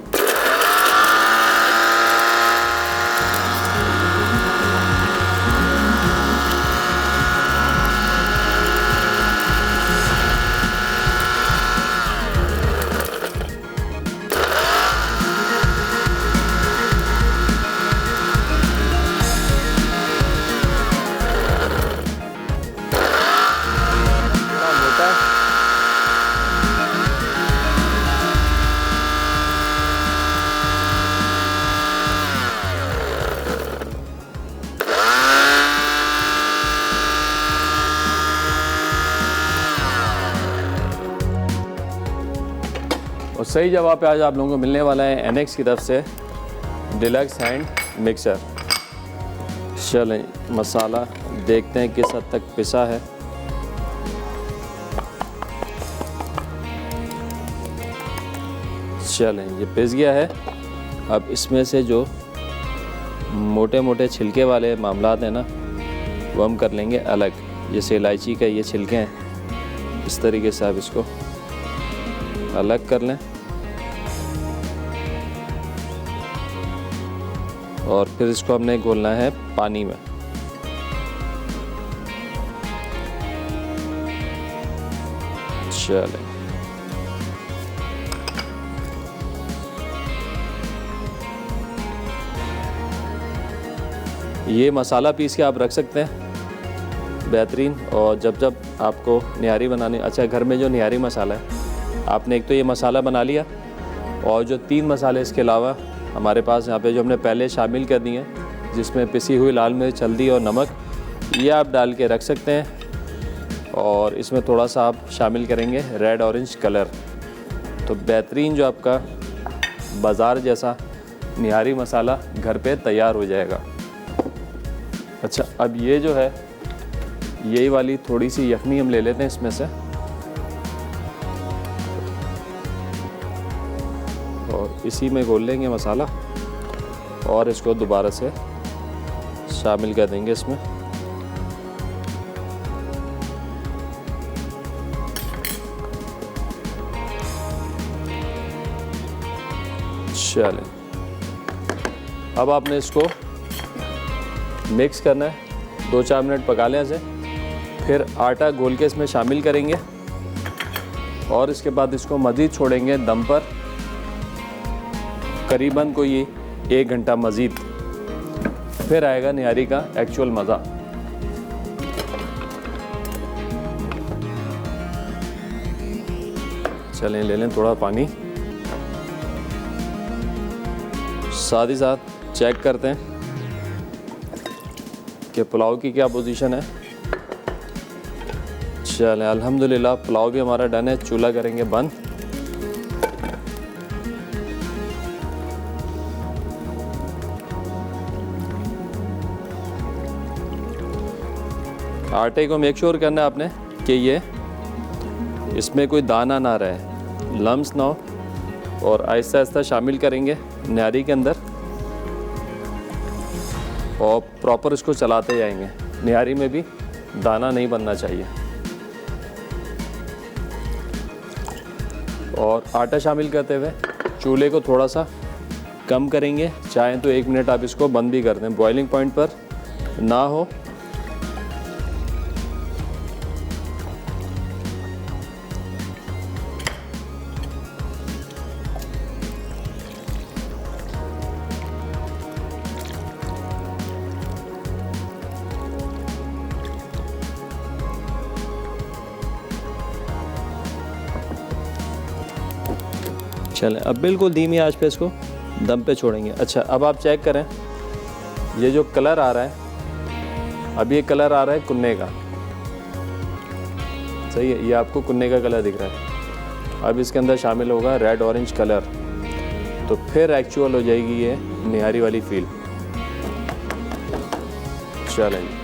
और सही जवाब पे आज आप लोगों को मिलने वाला है एनेक्स की तरफ से डिलक्स हैंड मिक्सर। चलें मसाला देखते हैं किस हद तक पिसा है। चलें ये पिस गया है। अब इसमें से जो मोटे मोटे छिलके वाले मामलात हैं ना वो हम कर लेंगे अलग। जैसे इलायची का ये छिलके हैं, इस तरीके से आप इसको अलग कर लें और फिर इसको हमने घोलना है पानी में। चलें ये मसाला पीस के आप रख सकते हैं, बेहतरीन। और जब आपको निहारी बनानी, अच्छा घर में जो निहारी मसाला है आपने एक तो ये मसाला बना लिया और जो 3 मसाले इसके अलावा हमारे पास यहाँ पे जो हमने पहले शामिल कर दिए हैं, जिसमें पिसी हुई लाल मिर्च, हल्दी और नमक, ये आप डाल के रख सकते हैं। और इसमें थोड़ा सा आप शामिल करेंगे रेड ऑरेंज कलर, तो बेहतरीन जो आपका बाज़ार जैसा निहारी मसाला घर पे तैयार हो जाएगा। अच्छा अब ये जो है यही वाली थोड़ी सी यखनी हम ले लेते हैं इसमें से और इसी में घोल लेंगे मसाला और इसको दोबारा से शामिल कर देंगे इसमें। चलें अब आपने इसको मिक्स करना है, 2-4 मिनट पका लें इसे। फिर आटा घोल के इसमें शामिल करेंगे और इसके बाद इसको मज़ीद छोड़ेंगे दम पर, करीबन कोई 1 घंटा मज़ीद। फिर आएगा निहारी का एक्चुअल मज़ा। चलें ले लें थोड़ा पानी, साथ ही साथ चेक करते हैं कि पुलाव की क्या पोजीशन है। चलें अल्हम्दुलिल्लाह पुलाव भी हमारा डन है। चूल्हा करेंगे बंद। आटे को मेक श्योर करना है आपने कि ये इसमें कोई दाना ना रहे, लम्स ना हो, और आहिस्ता आहिस्ता शामिल करेंगे निहारी के अंदर और प्रॉपर इसको चलाते जाएंगे। निहारी में भी दाना नहीं बनना चाहिए। और आटा शामिल करते हुए चूल्हे को थोड़ा सा कम करेंगे, चाहें तो 1 मिनट आप इसको बंद भी कर दें, बॉइलिंग पॉइंट पर ना हो। चलें अब बिल्कुल धीमी आंच पे इसको दम पे छोड़ेंगे। अच्छा अब आप चेक करें, ये जो कलर आ रहा है, अब ये कलर आ रहा है कुन्ने का, सही है, ये आपको कुन्ने का कलर दिख रहा है। अब इसके अंदर शामिल होगा रेड ऑरेंज कलर, तो फिर एक्चुअल हो जाएगी ये निहारी वाली फील। चलें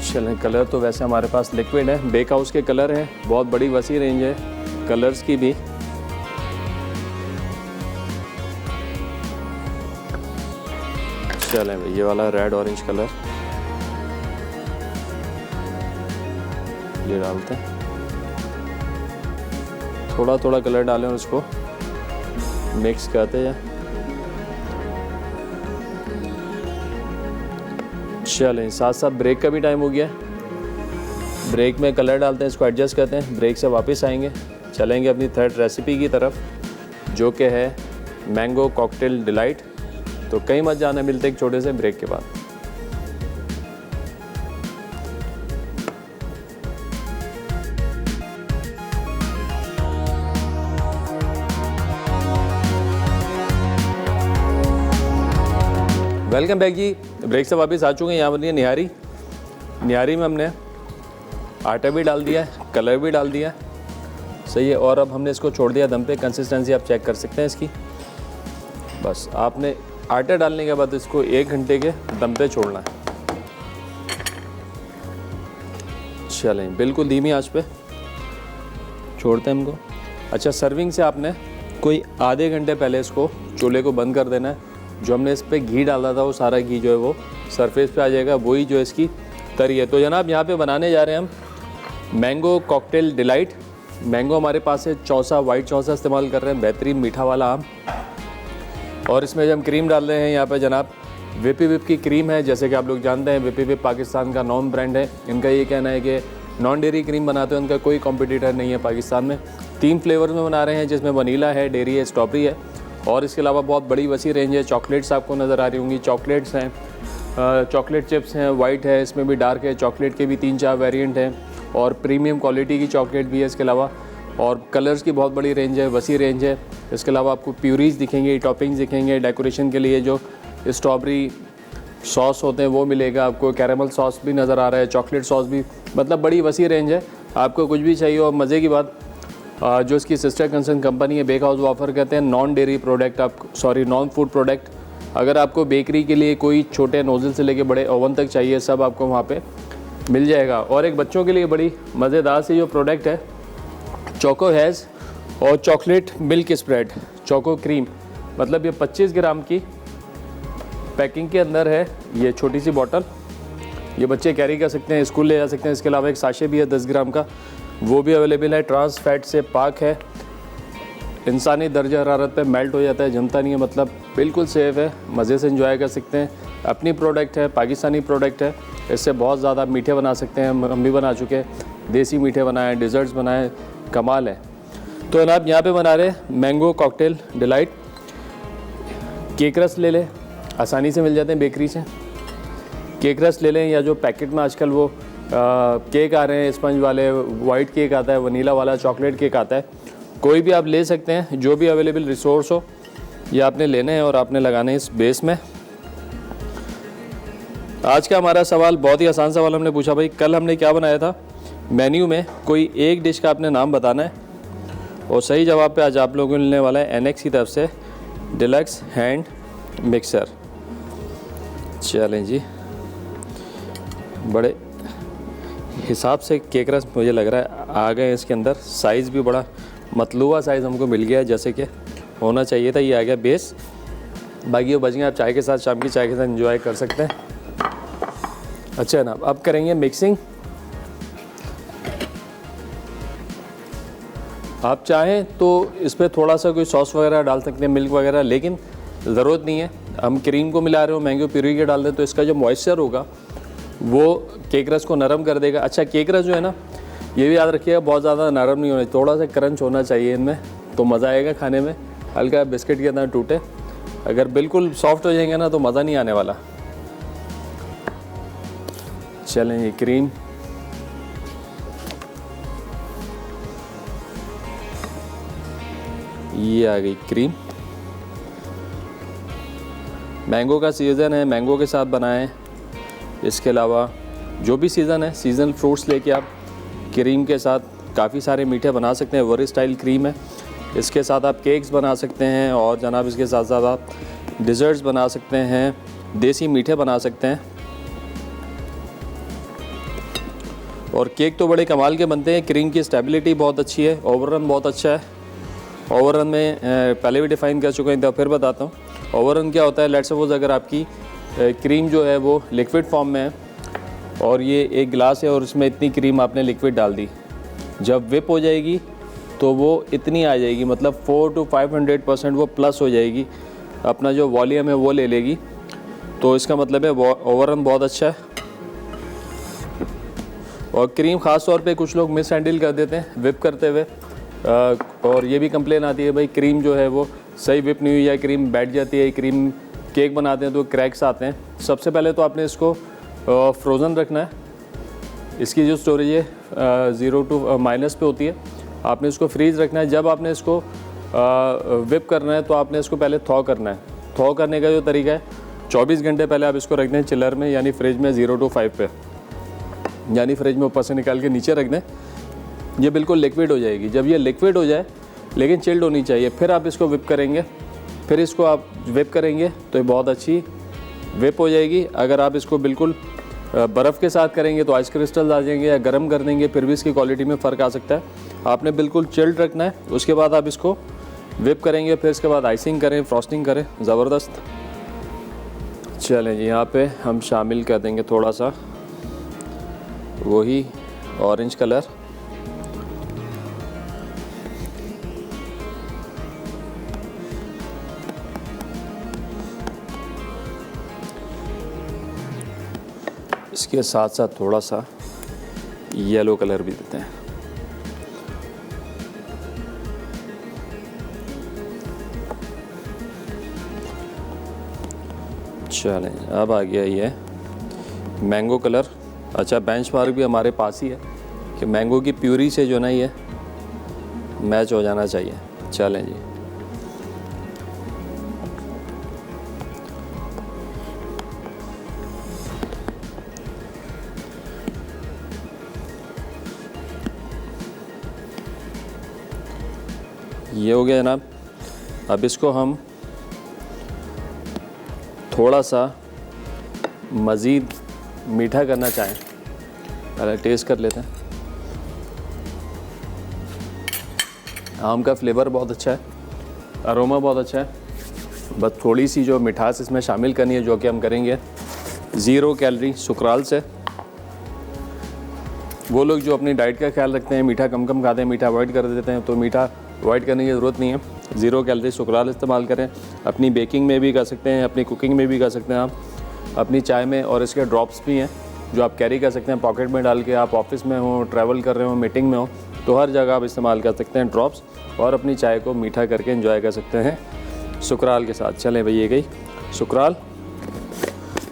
चलें कलर तो वैसे हमारे पास लिक्विड है, बेक हाउस के कलर हैं, बहुत बड़ी वसी रेंज है कलर्स की भी। चलें भाई ये वाला रेड ऑरेंज कलर ये डालते हैं, थोड़ा थोड़ा कलर डालें और उसको मिक्स करते जाएं। चलें साथ साथ ब्रेक का भी टाइम हो गया है, ब्रेक में कलर डालते हैं, इसको एडजस्ट करते हैं, ब्रेक से वापस आएंगे, चलेंगे अपनी थर्ड रेसिपी की तरफ जो कि है मैंगो कॉकटेल डिलाइट। तो कहीं मत जाना, मिलते एक छोटे से ब्रेक के बाद। वेलकम बैक जी, ब्रेक से वापस आ चुके हैं। यहाँ बनी है निहारी। निहारी में हमने आटा भी डाल दिया है, कलर भी डाल दिया है, सही है। और अब हमने इसको छोड़ दिया दम पे। कंसिस्टेंसी आप चेक कर सकते हैं इसकी। बस आपने आटा डालने के बाद इसको 1 घंटे के दम पे छोड़ना है। चलें, बिल्कुल धीमी आंच पे छोड़ते हैं हमको। अच्छा, सर्विंग से आपने कोई आधे घंटे पहले इसको चूल्हे को बंद कर देना है। जो हमने इस पर घी डाला था वो सारा घी जो है वो सरफेस पे आ जाएगा, वही जो इसकी तरी है। तो जनाब यहाँ पे बनाने जा रहे हैं हम मैंगो कॉकटेल डिलाइट। मैंगो हमारे पास है चौसा, वाइट चौसा इस्तेमाल कर रहे हैं, बेहतरीन मीठा वाला आम। और इसमें जब हम क्रीम डाल रहे हैं यहाँ पे जनाब विपी विप की क्रीम है। जैसे कि आप लोग जानते हैं विपी विप पाकिस्तान का नॉन ब्रांड है। इनका ये कहना है कि नॉन डेयरी क्रीम बनाते हैं, उनका कोई कॉम्पिटिटर नहीं है पाकिस्तान में। 3 फ्लेवर में बना रहे हैं, जिसमें वनीला है, डेयरी है, स्ट्रॉबेरी है। और इसके अलावा बहुत बड़ी वसी रेंज है। चॉकलेट्स आपको नज़र आ रही होंगी, चॉकलेट्स हैं, चॉकलेट चिप्स हैं, वाइट है, इसमें भी डार्क है। चॉकलेट के भी 3-4 वेरिएंट हैं और प्रीमियम क्वालिटी की चॉकलेट भी है इसके अलावा। और कलर्स की बहुत बड़ी रेंज है, वसी रेंज है। इसके अलावा आपको प्यूरीज दिखेंगे, टॉपिंग्स दिखेंगे, डेकोरेशन के लिए जो स्ट्रॉबेरी सॉस होते हैं वो मिलेगा आपको, कैरेमल सॉस भी नज़र आ रहा है, चॉकलेट सॉस भी, मतलब बड़ी वसी रेंज है। आपको कुछ भी चाहिए। और मज़े की बात, जो इसकी सिस्टर कंसर्न कंपनी है बेक हाउस, वो ऑफ़र करते हैं non dairy product, non food product. अगर आपको बेकरी के लिए कोई छोटे नोज़ल से लेके बड़े ओवन तक चाहिए, सब आपको वहाँ पे मिल जाएगा। और एक बच्चों के लिए बड़ी मज़ेदार सी जो प्रोडक्ट है चोको हैज़ और chocolate milk spread choco cream, मतलब ये 25 ग्राम की पैकिंग के अंदर है ये छोटी सी बॉटल। ये बच्चे कैरी कर सकते हैं, स्कूल ले जा सकते हैं। इसके अलावा एक साशे भी है 10 ग्राम का, वो भी अवेलेबल है। ट्रांस फैट से पाक है, इंसानी दर्जा हरारत पे मेल्ट हो जाता है, जमता नहीं है, मतलब बिल्कुल सेफ़ है, मज़े से एंजॉय कर सकते हैं। अपनी प्रोडक्ट है, पाकिस्तानी प्रोडक्ट है। इससे बहुत ज़्यादा मीठे बना सकते हैं, हम भी बना चुके हैं, देसी मीठे बनाए, डिज़र्ट्स बनाए, कमाल है। तो जनाब यहाँ पे बना रहे मैंगो कॉकटेल डिलाइट। केक रस ले लें, आसानी से मिल जाते हैं बेकरी से। केक रस ले लें, या जो पैकेट में आजकल वो केक आ रहे हैं स्पंज वाले, वाइट केक आता है, वनीला वाला, चॉकलेट केक आता है, कोई भी आप ले सकते हैं, जो भी अवेलेबल रिसोर्स हो ये आपने लेने हैं और आपने लगाने हैं इस बेस में। आज का हमारा सवाल बहुत ही आसान सवाल हमने पूछा, भाई कल हमने क्या बनाया था मेन्यू में, कोई एक डिश का आपने नाम बताना है। और सही जवाब पे आज आप लोगों को मिलने वाला है एनएक्स की तरफ से डिलक्स हैंड मिक्सर। चलें जी, बड़े हिसाब से केक रस मुझे लग रहा है आ गए इसके अंदर। साइज़ भी बड़ा मतलूबा साइज़ हमको मिल गया है, जैसे कि होना चाहिए था। ये आ गया बेस, बाकी वो बच गए, आप चाय के साथ, शाम की चाय के साथ एंजॉय कर सकते हैं। अच्छा ना, अब करेंगे मिक्सिंग। आप चाहें तो इस पर थोड़ा सा कोई सॉस वगैरह डाल सकते हैं, मिल्क वगैरह, लेकिन ज़रूरत नहीं है। हम क्रीम को मिला रहे हो, मैंगो प्यूरी के डाल दें, तो इसका जो मॉइस्चर होगा वो केक रस को नरम कर देगा। अच्छा, केक रस जो है ना, ये भी याद रखिएगा, बहुत ज़्यादा नरम नहीं होना, थोड़ा सा क्रंच होना चाहिए इनमें, तो मज़ा आएगा खाने में। हल्का बिस्किट के अंदर टूटे, अगर बिल्कुल सॉफ्ट हो जाएंगे ना तो मज़ा नहीं आने वाला। चलें, ये क्रीम ये आ गई क्रीम। मैंगो का सीज़न है, मैंगो के साथ बनाएं। इसके अलावा जो भी सीज़न है, सीज़नल फ्रूट्स लेके आप क्रीम के साथ काफ़ी सारे मीठे बना सकते हैं। वरी स्टाइल क्रीम है, इसके साथ आप केक्स बना सकते हैं, और जनाब इसके साथ साथ आप डिज़र्ट्स बना सकते हैं, देसी मीठे बना सकते हैं। और केक तो बड़े कमाल के बनते हैं। क्रीम की स्टेबिलिटी बहुत अच्छी है, ओवररन बहुत अच्छा है। ओवररन में पहले भी डिफ़ाइन कर चुका हूँ, तो फिर बताता हूँ। ओवररन क्या होता है, लेट्स सपोज अगर आपकी क्रीम जो है वो लिक्विड फॉर्म में है और ये एक गिलास है और उसमें इतनी क्रीम आपने लिक्विड डाल दी, जब विप हो जाएगी तो वो इतनी आ जाएगी, मतलब 400 to 500% वो प्लस हो जाएगी, अपना जो वॉल्यूम है वो ले लेगी। तो इसका मतलब है ओवररन बहुत अच्छा है। और क्रीम ख़ास तौर पे कुछ लोग मिस हैंडल कर देते हैं विप करते हुए, और ये भी कंप्लेन आती है भाई क्रीम जो है वो सही विप नहीं हुई है, क्रीम बैठ जाती है। क्रीम केक बनाते हैं तो क्रैक्स आते हैं। सबसे पहले तो आपने इसको फ्रोज़न रखना है। इसकी जो स्टोरेज है 0 to -पे होती है, आपने इसको फ्रीज़ रखना है। जब आपने इसको विप करना है तो आपने इसको पहले थॉ करना है। थॉ करने का जो तरीका है, 24 घंटे पहले आप इसको रख दें चिलर में, यानी फ्रिज में 0 to 5 पे। यानी फ्रिज में ऊपर से निकाल के नीचे रख दें, ये बिल्कुल लिक्विड हो जाएगी। जब ये लिक्विड हो जाए लेकिन चिल्ड होनी चाहिए, फिर आप इसको विप करेंगे, फिर इसको आप विप करेंगे तो ये बहुत अच्छी विप हो जाएगी। अगर आप इसको बिल्कुल बर्फ़ के साथ करेंगे तो आइस क्रिस्टल्स आ जाएंगे, या गर्म कर देंगे फिर भी इसकी क्वालिटी में फ़र्क आ सकता है। आपने बिल्कुल चिल्ड रखना है, उसके बाद आप इसको विप करेंगे, फिर इसके बाद आइसिंग करें, फ्रॉस्टिंग करें, ज़बरदस्त। चलें जी, यहाँ पे हम शामिल कर देंगे थोड़ा सा वही ऑरेंज कलर। इसके साथ साथ थोड़ा सा येलो कलर भी देते हैं। चलें, अब आ गया ये मैंगो कलर। अच्छा, बेंचमार्क भी हमारे पास ही है कि मैंगो की प्यूरी से जो ना ये मैच हो जाना चाहिए। चलें जी, ये हो गया जनाब। अब इसको हम थोड़ा सा मज़ीद मीठा करना चाहें, पहले टेस्ट कर लेते हैं। आम का फ्लेवर बहुत अच्छा है, अरोमा बहुत अच्छा है। बस थोड़ी सी जो मिठास इसमें शामिल करनी है, जो कि हम करेंगे 0 कैलोरी सुकराल से। वो लोग जो अपनी डाइट का ख्याल रखते हैं, मीठा कम कम खाते हैं, मीठा अवॉइड कर देते हैं, तो मीठा अवॉइड करने की ज़रूरत नहीं है। 0 कैलोरी सुकराल इस्तेमाल करें। अपनी बेकिंग में भी कर सकते हैं, अपनी कुकिंग में भी कर सकते हैं आप, अपनी चाय में। और इसके ड्रॉप्स भी हैं जो आप कैरी कर सकते हैं पॉकेट में डाल के। आप ऑफिस में हो, ट्रैवल कर रहे हो, मीटिंग में हो, तो हर जगह आप इस्तेमाल कर सकते हैं ड्रॉप्स, और अपनी चाय को मीठा करके एंजॉय कर सकते हैं सुकराल के साथ। चलें भाई, ये गई सुकराल।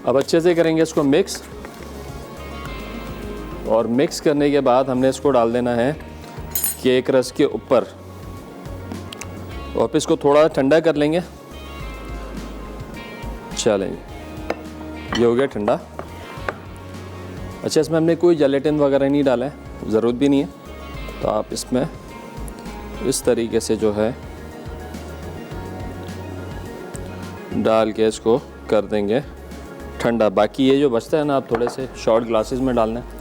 अब अच्छे से करेंगे इसको मिक्स, और मिक्स करने के बाद हमने इसको डाल देना है केक रस के ऊपर, और फिर इसको थोड़ा ठंडा कर लेंगे। चलें, ये हो गया ठंडा। अच्छा, इसमें हमने कोई जेलेटिन वगैरह नहीं डाला है, ज़रूरत भी नहीं है। तो आप इसमें इस तरीके से जो है डाल के इसको कर देंगे ठंडा। बाकी ये जो बचता है ना, आप थोड़े से शॉर्ट ग्लासेस में डालना है,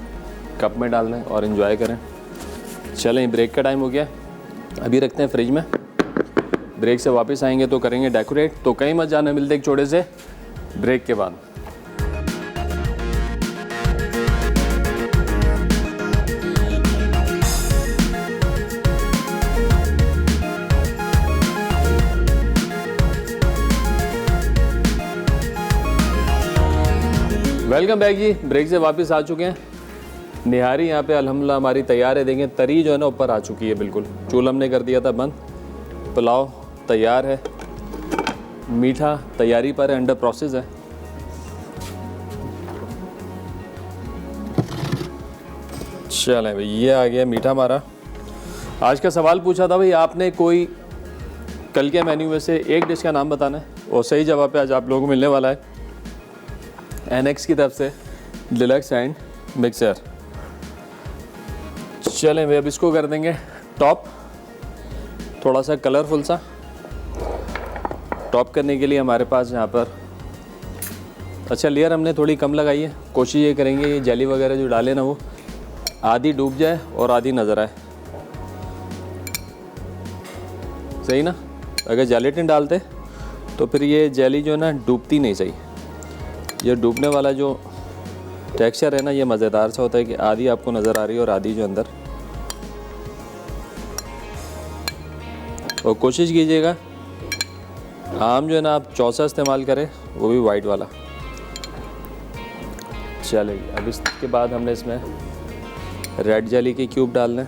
कप में डालना है और एंजॉय करें। चलें, ब्रेक का टाइम हो गया, अभी रखते हैं फ्रिज में। ब्रेक से वापस आएंगे तो करेंगे डेकोरेट। तो कहीं मत जाना, मिलते एक छोटे से ब्रेक के बाद। वेलकम बैक जी, ब्रेक से वापस आ चुके हैं। निहारी यहाँ पे अल्हम्दुलिल्लाह हमारी तैयार है। देखें, तरी जो है ना ऊपर आ चुकी है बिल्कुल। चूल्हा हमने कर दिया था बंद। पुलाव तैयार है, मीठा तैयारी पर है, अंडर प्रोसेस है। चलें भाई, ये आ गया मीठा हमारा। आज का सवाल पूछा था भाई आपने, कोई कल के मेन्यू में से एक डिश का नाम बताना है, और सही जवाब पे आज आप लोगों को मिलने वाला है एनएक्स की तरफ से डिलक्स एंड मिक्सर। चलें भाई, अब इसको कर देंगे टॉप, थोड़ा सा कलरफुल सा। टॉप करने के लिए हमारे पास यहाँ पर अच्छा लेयर हमने थोड़ी कम लगाई है। कोशिश ये करेंगे ये जेली वगैरह जो डालें ना, वो आधी डूब जाए और आधी नज़र आए, सही ना। अगर जेलेटिन डालते तो फिर ये जेली जो है ना डूबती नहीं सही। ये डूबने वाला जो टेक्सचर है ना, ये मज़ेदार सा होता है कि आधी आपको नज़र आ रही है और आधी जो अंदर। और कोशिश कीजिएगा आम जो है ना आप चौसा इस्तेमाल करें, वो भी वाइट वाला। चलेगी। अब इसके बाद हमने इसमें रेड जेली के क्यूब डालने।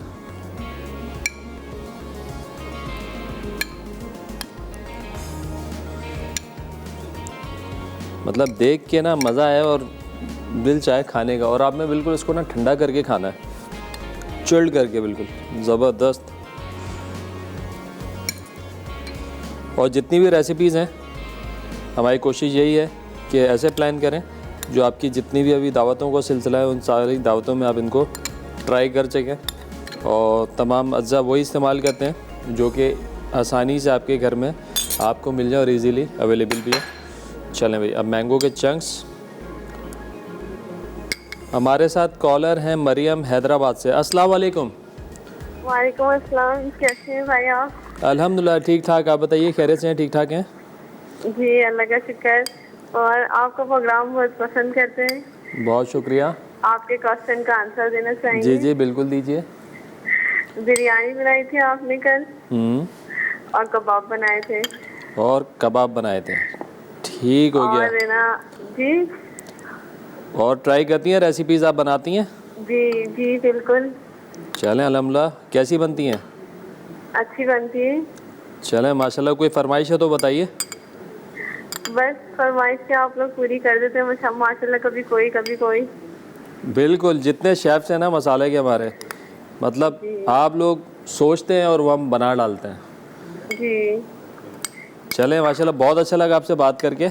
मतलब देख के ना मज़ा आया और दिल चाहे खाने का। और आप में बिल्कुल इसको ना ठंडा करके खाना है, चिल्ड करके, बिल्कुल ज़बरदस्त। और जितनी भी रेसिपीज़ हैं, हमारी कोशिश यही है कि ऐसे प्लान करें जो आपकी जितनी भी अभी दावतों का सिलसिला है उन सारी दावतों में आप इनको ट्राई कर सकें। और तमाम अज्जा वही इस्तेमाल करते हैं जो कि आसानी से आपके घर में आपको मिल जाए और इजीली अवेलेबल भी है। चलें भाई, अब मैंगो के चंक्स। हमारे साथ कॉलर हैं मरियम हैदराबाद से। अस्सलाम वालेकुम। वालेकुम अस्सलाम, कैसे हैं भाई आप? अल्हम्दुलिल्लाह ठीक ठाक, आप बताइए खैरियत से हैं? ठीक ठाक हैं जी, अल्लाह का शुक्र। और आपका प्रोग्राम बहुत पसंद करते हैं। बहुत शुक्रिया। आपके क्वेश्चन का आंसर देना चाहेंगे? जी जी बिल्कुल दीजिए। बिरयानी बनाई थी आपने कल और कबाब बनाए थे। और कबाब बनाए थे, ठीक हो गया। और है ना जी। और ट्राई करती हैं, रेसिपीज़ आप बनाती हैं? जी जी बिल्कुल। चलें अल्हम्दुलिल्लाह। कैसी बनती हैं? अच्छी बनती है। चलें माशाल्लाह। कोई फरमाइश है तो बताइए। बस फरमाइश से आप लोग पूरी कर देते हैं माशाल्लाह, कभी कोई। बिल्कुल, जितने शेफ्स हैं ना मसाले के हमारे, मतलब आप लोग सोचते हैं और वो हम बना डालते हैं। जी चलें माशाल्लाह, बहुत अच्छा लगा आपसे बात करके।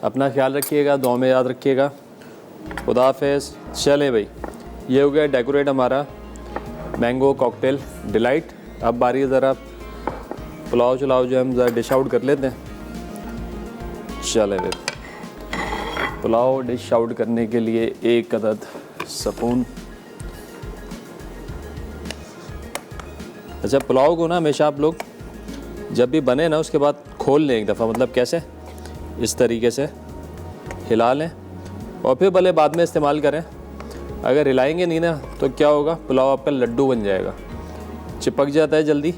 अपना ख्याल रखिएगा, दुआ में याद रखिएगा। खुदा हाफिज़। चलें भाई, ये हो गया डेकोरेट हमारा मैंगो कॉकटेल डिलाइट। अब बारी है ज़रा पुलाव चलाओ जो हम ज़रा डिश आउट कर लेते हैं। चलें भाई, पुलाव डिश आउट करने के लिए 1 अदद स्पून। अच्छा, पुलाव को ना हमेशा आप लोग जब भी बने ना उसके बाद खोल लें एक दफ़ा, मतलब कैसे, इस तरीके से हिला लें और फिर भले बाद में इस्तेमाल करें। अगर हिलाएंगे नहीं ना तो क्या होगा, पुलाव आपका लड्डू बन जाएगा, चिपक जाता है जल्दी।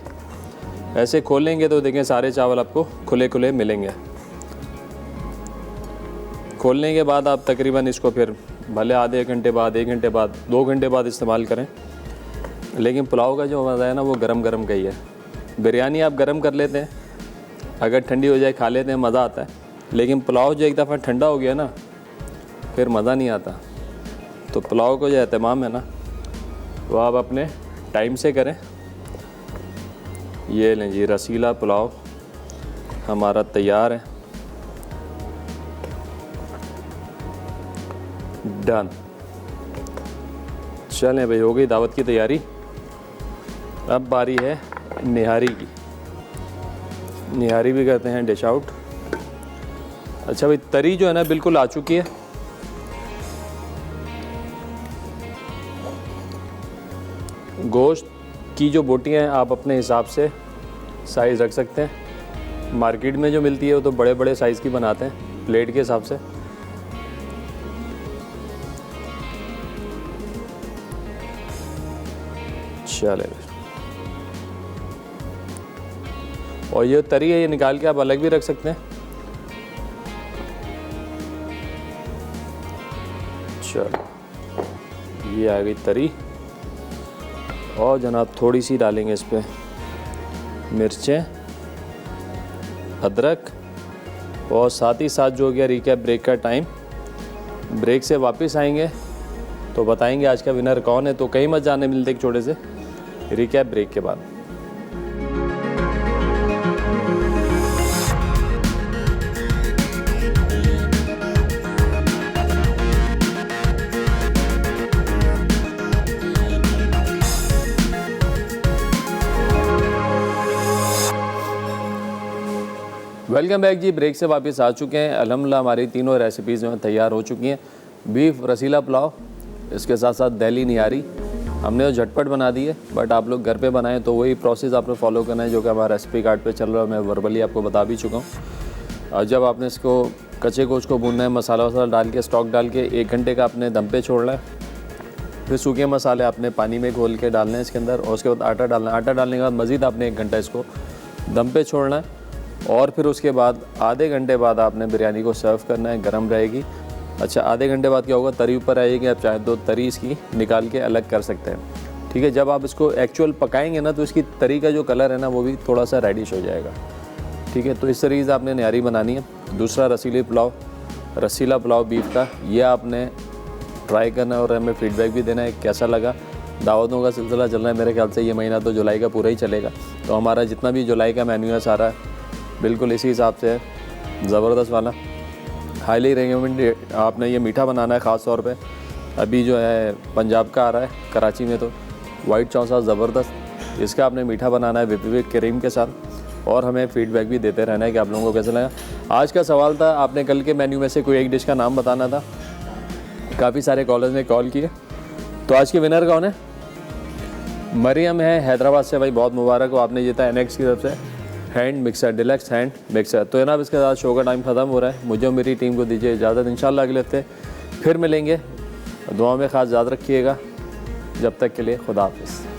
ऐसे खोलेंगे तो देखें सारे चावल आपको खुले खुले मिलेंगे। खोलने के बाद आप तकरीबन इसको फिर भले आधे घंटे बाद, 1 घंटे बाद, 2 घंटे बाद इस्तेमाल करें, लेकिन पुलाव का जो मज़ा है ना वो गरम गरम का ही है। बिरयानी आप गरम कर लेते हैं, अगर ठंडी हो जाए खा लेते हैं, मज़ा आता है। लेकिन पुलाव जो एक दफ़ा ठंडा हो गया ना फिर मज़ा नहीं आता। तो पुलाव को जो एहतमाम है ना वो आप अपने टाइम से करें। ये लें जी, रसीला पुलाव हमारा तैयार है। डन। चलें भाई, हो गई दावत की तैयारी। अब बारी है निहारी की। निहारी भी करते हैं डिश आउट। अच्छा भाई, तरी जो है ना बिल्कुल आ चुकी है। गोश्त की जो बोटियां हैं आप अपने हिसाब से साइज़ रख सकते हैं। मार्केट में जो मिलती है वो तो बड़े बड़े साइज़ की बनाते हैं प्लेट के हिसाब से। चले, और ये तरी है ये निकाल के आप अलग भी रख सकते हैं। चलो, ये आ गई तरी। और जनाब थोड़ी सी डालेंगे इस पर मिर्चें, अदरक, और साथ ही साथ जो हो गया रिकैप ब्रेक का टाइम। ब्रेक से वापस आएंगे तो बताएंगे आज का विनर कौन है। तो कहीं मत जाने, मिलते एक छोटे से रिकैप ब्रेक के बाद। वेलकम बैक जी। ब्रेक से वापस आ चुके हैं। अल्हम्दुलिल्लाह हमारी तीनों रेसिपीज़ जो हैं तैयार हो चुकी हैं। बीफ रसीला पुलाव, इसके साथ साथ दिल्ली निहारी हमने तो झटपट बना दी है, बट आप लोग घर पे बनाएं तो वही प्रोसेस आपने फॉलो करना है जो कि हमारा रेसिपी कार्ड पे चल रहा है। मैं वर्बली आपको बता भी चुका हूँ। और जब आपने इसको कच्चे गोश्त को भूनना है, मसाला वसाला डाल के, स्टॉक डाल के 1 घंटे का आपने दम पे छोड़ना है। फिर सूखे मसाले आपने पानी में घोल के डालने हैं इसके अंदर, और उसके बाद आटा डालना है। आटा डालने के बाद मज़ीद आपने 1 घंटा इसको दम पे छोड़ना है। और फिर उसके बाद आधे घंटे बाद आपने बिरयानी को सर्व करना है, गर्म रहेगी। अच्छा, आधे घंटे बाद क्या होगा, तरी ऊपर आएगी। आप चाहें तो तरी इसकी निकाल के अलग कर सकते हैं, ठीक है। जब आप इसको एक्चुअल पकाएंगे ना तो इसकी तरी का जो कलर है ना वो भी थोड़ा सा रेडिश हो जाएगा, ठीक है। तो इस तरीके से आपने निहारी बनानी है। दूसरा रसीला पुलाव बीफ का, ये आपने ट्राई करना है और हमें फीडबैक भी देना है कैसा लगा। दावतों का सिलसिला चल रहा है, मेरे ख्याल से ये महीना तो जुलाई का पूरा ही चलेगा। तो हमारा जितना भी जुलाई का मेन्यू है सारा बिल्कुल इसी हिसाब से है, ज़बरदस्त वाला। Highly recommended. आपने ये मीठा बनाना है ख़ास तौर पे। अभी जो है पंजाब का आ रहा है कराची में, तो वाइट चौसा ज़बरदस्त, इसका आपने मीठा बनाना है विपिंग क्रीम के साथ, और हमें फीडबैक भी देते रहना है कि आप लोगों को कैसा लगा। आज का सवाल था, आपने कल के मेन्यू में से कोई एक डिश का नाम बताना था। काफ़ी सारे कॉलर्स ने कॉल किए, तो आज के विनर कौन है? मरियम है हैदराबाद से। भाई बहुत मुबारक हो, आपने जीता एनेक्स की तरफ से hand mixer, deluxe hand mixer. तो जनाब इसके साथ शो का टाइम ख़त्म हो रहा है। मुझे और मेरी टीम को दीजिए इजाज़त। इंशाल्लाह अगले हफ्ते फिर मिलेंगे। दुआ में ख़ास याद रखिएगा। जब तक के लिए खुदा हाफिज़।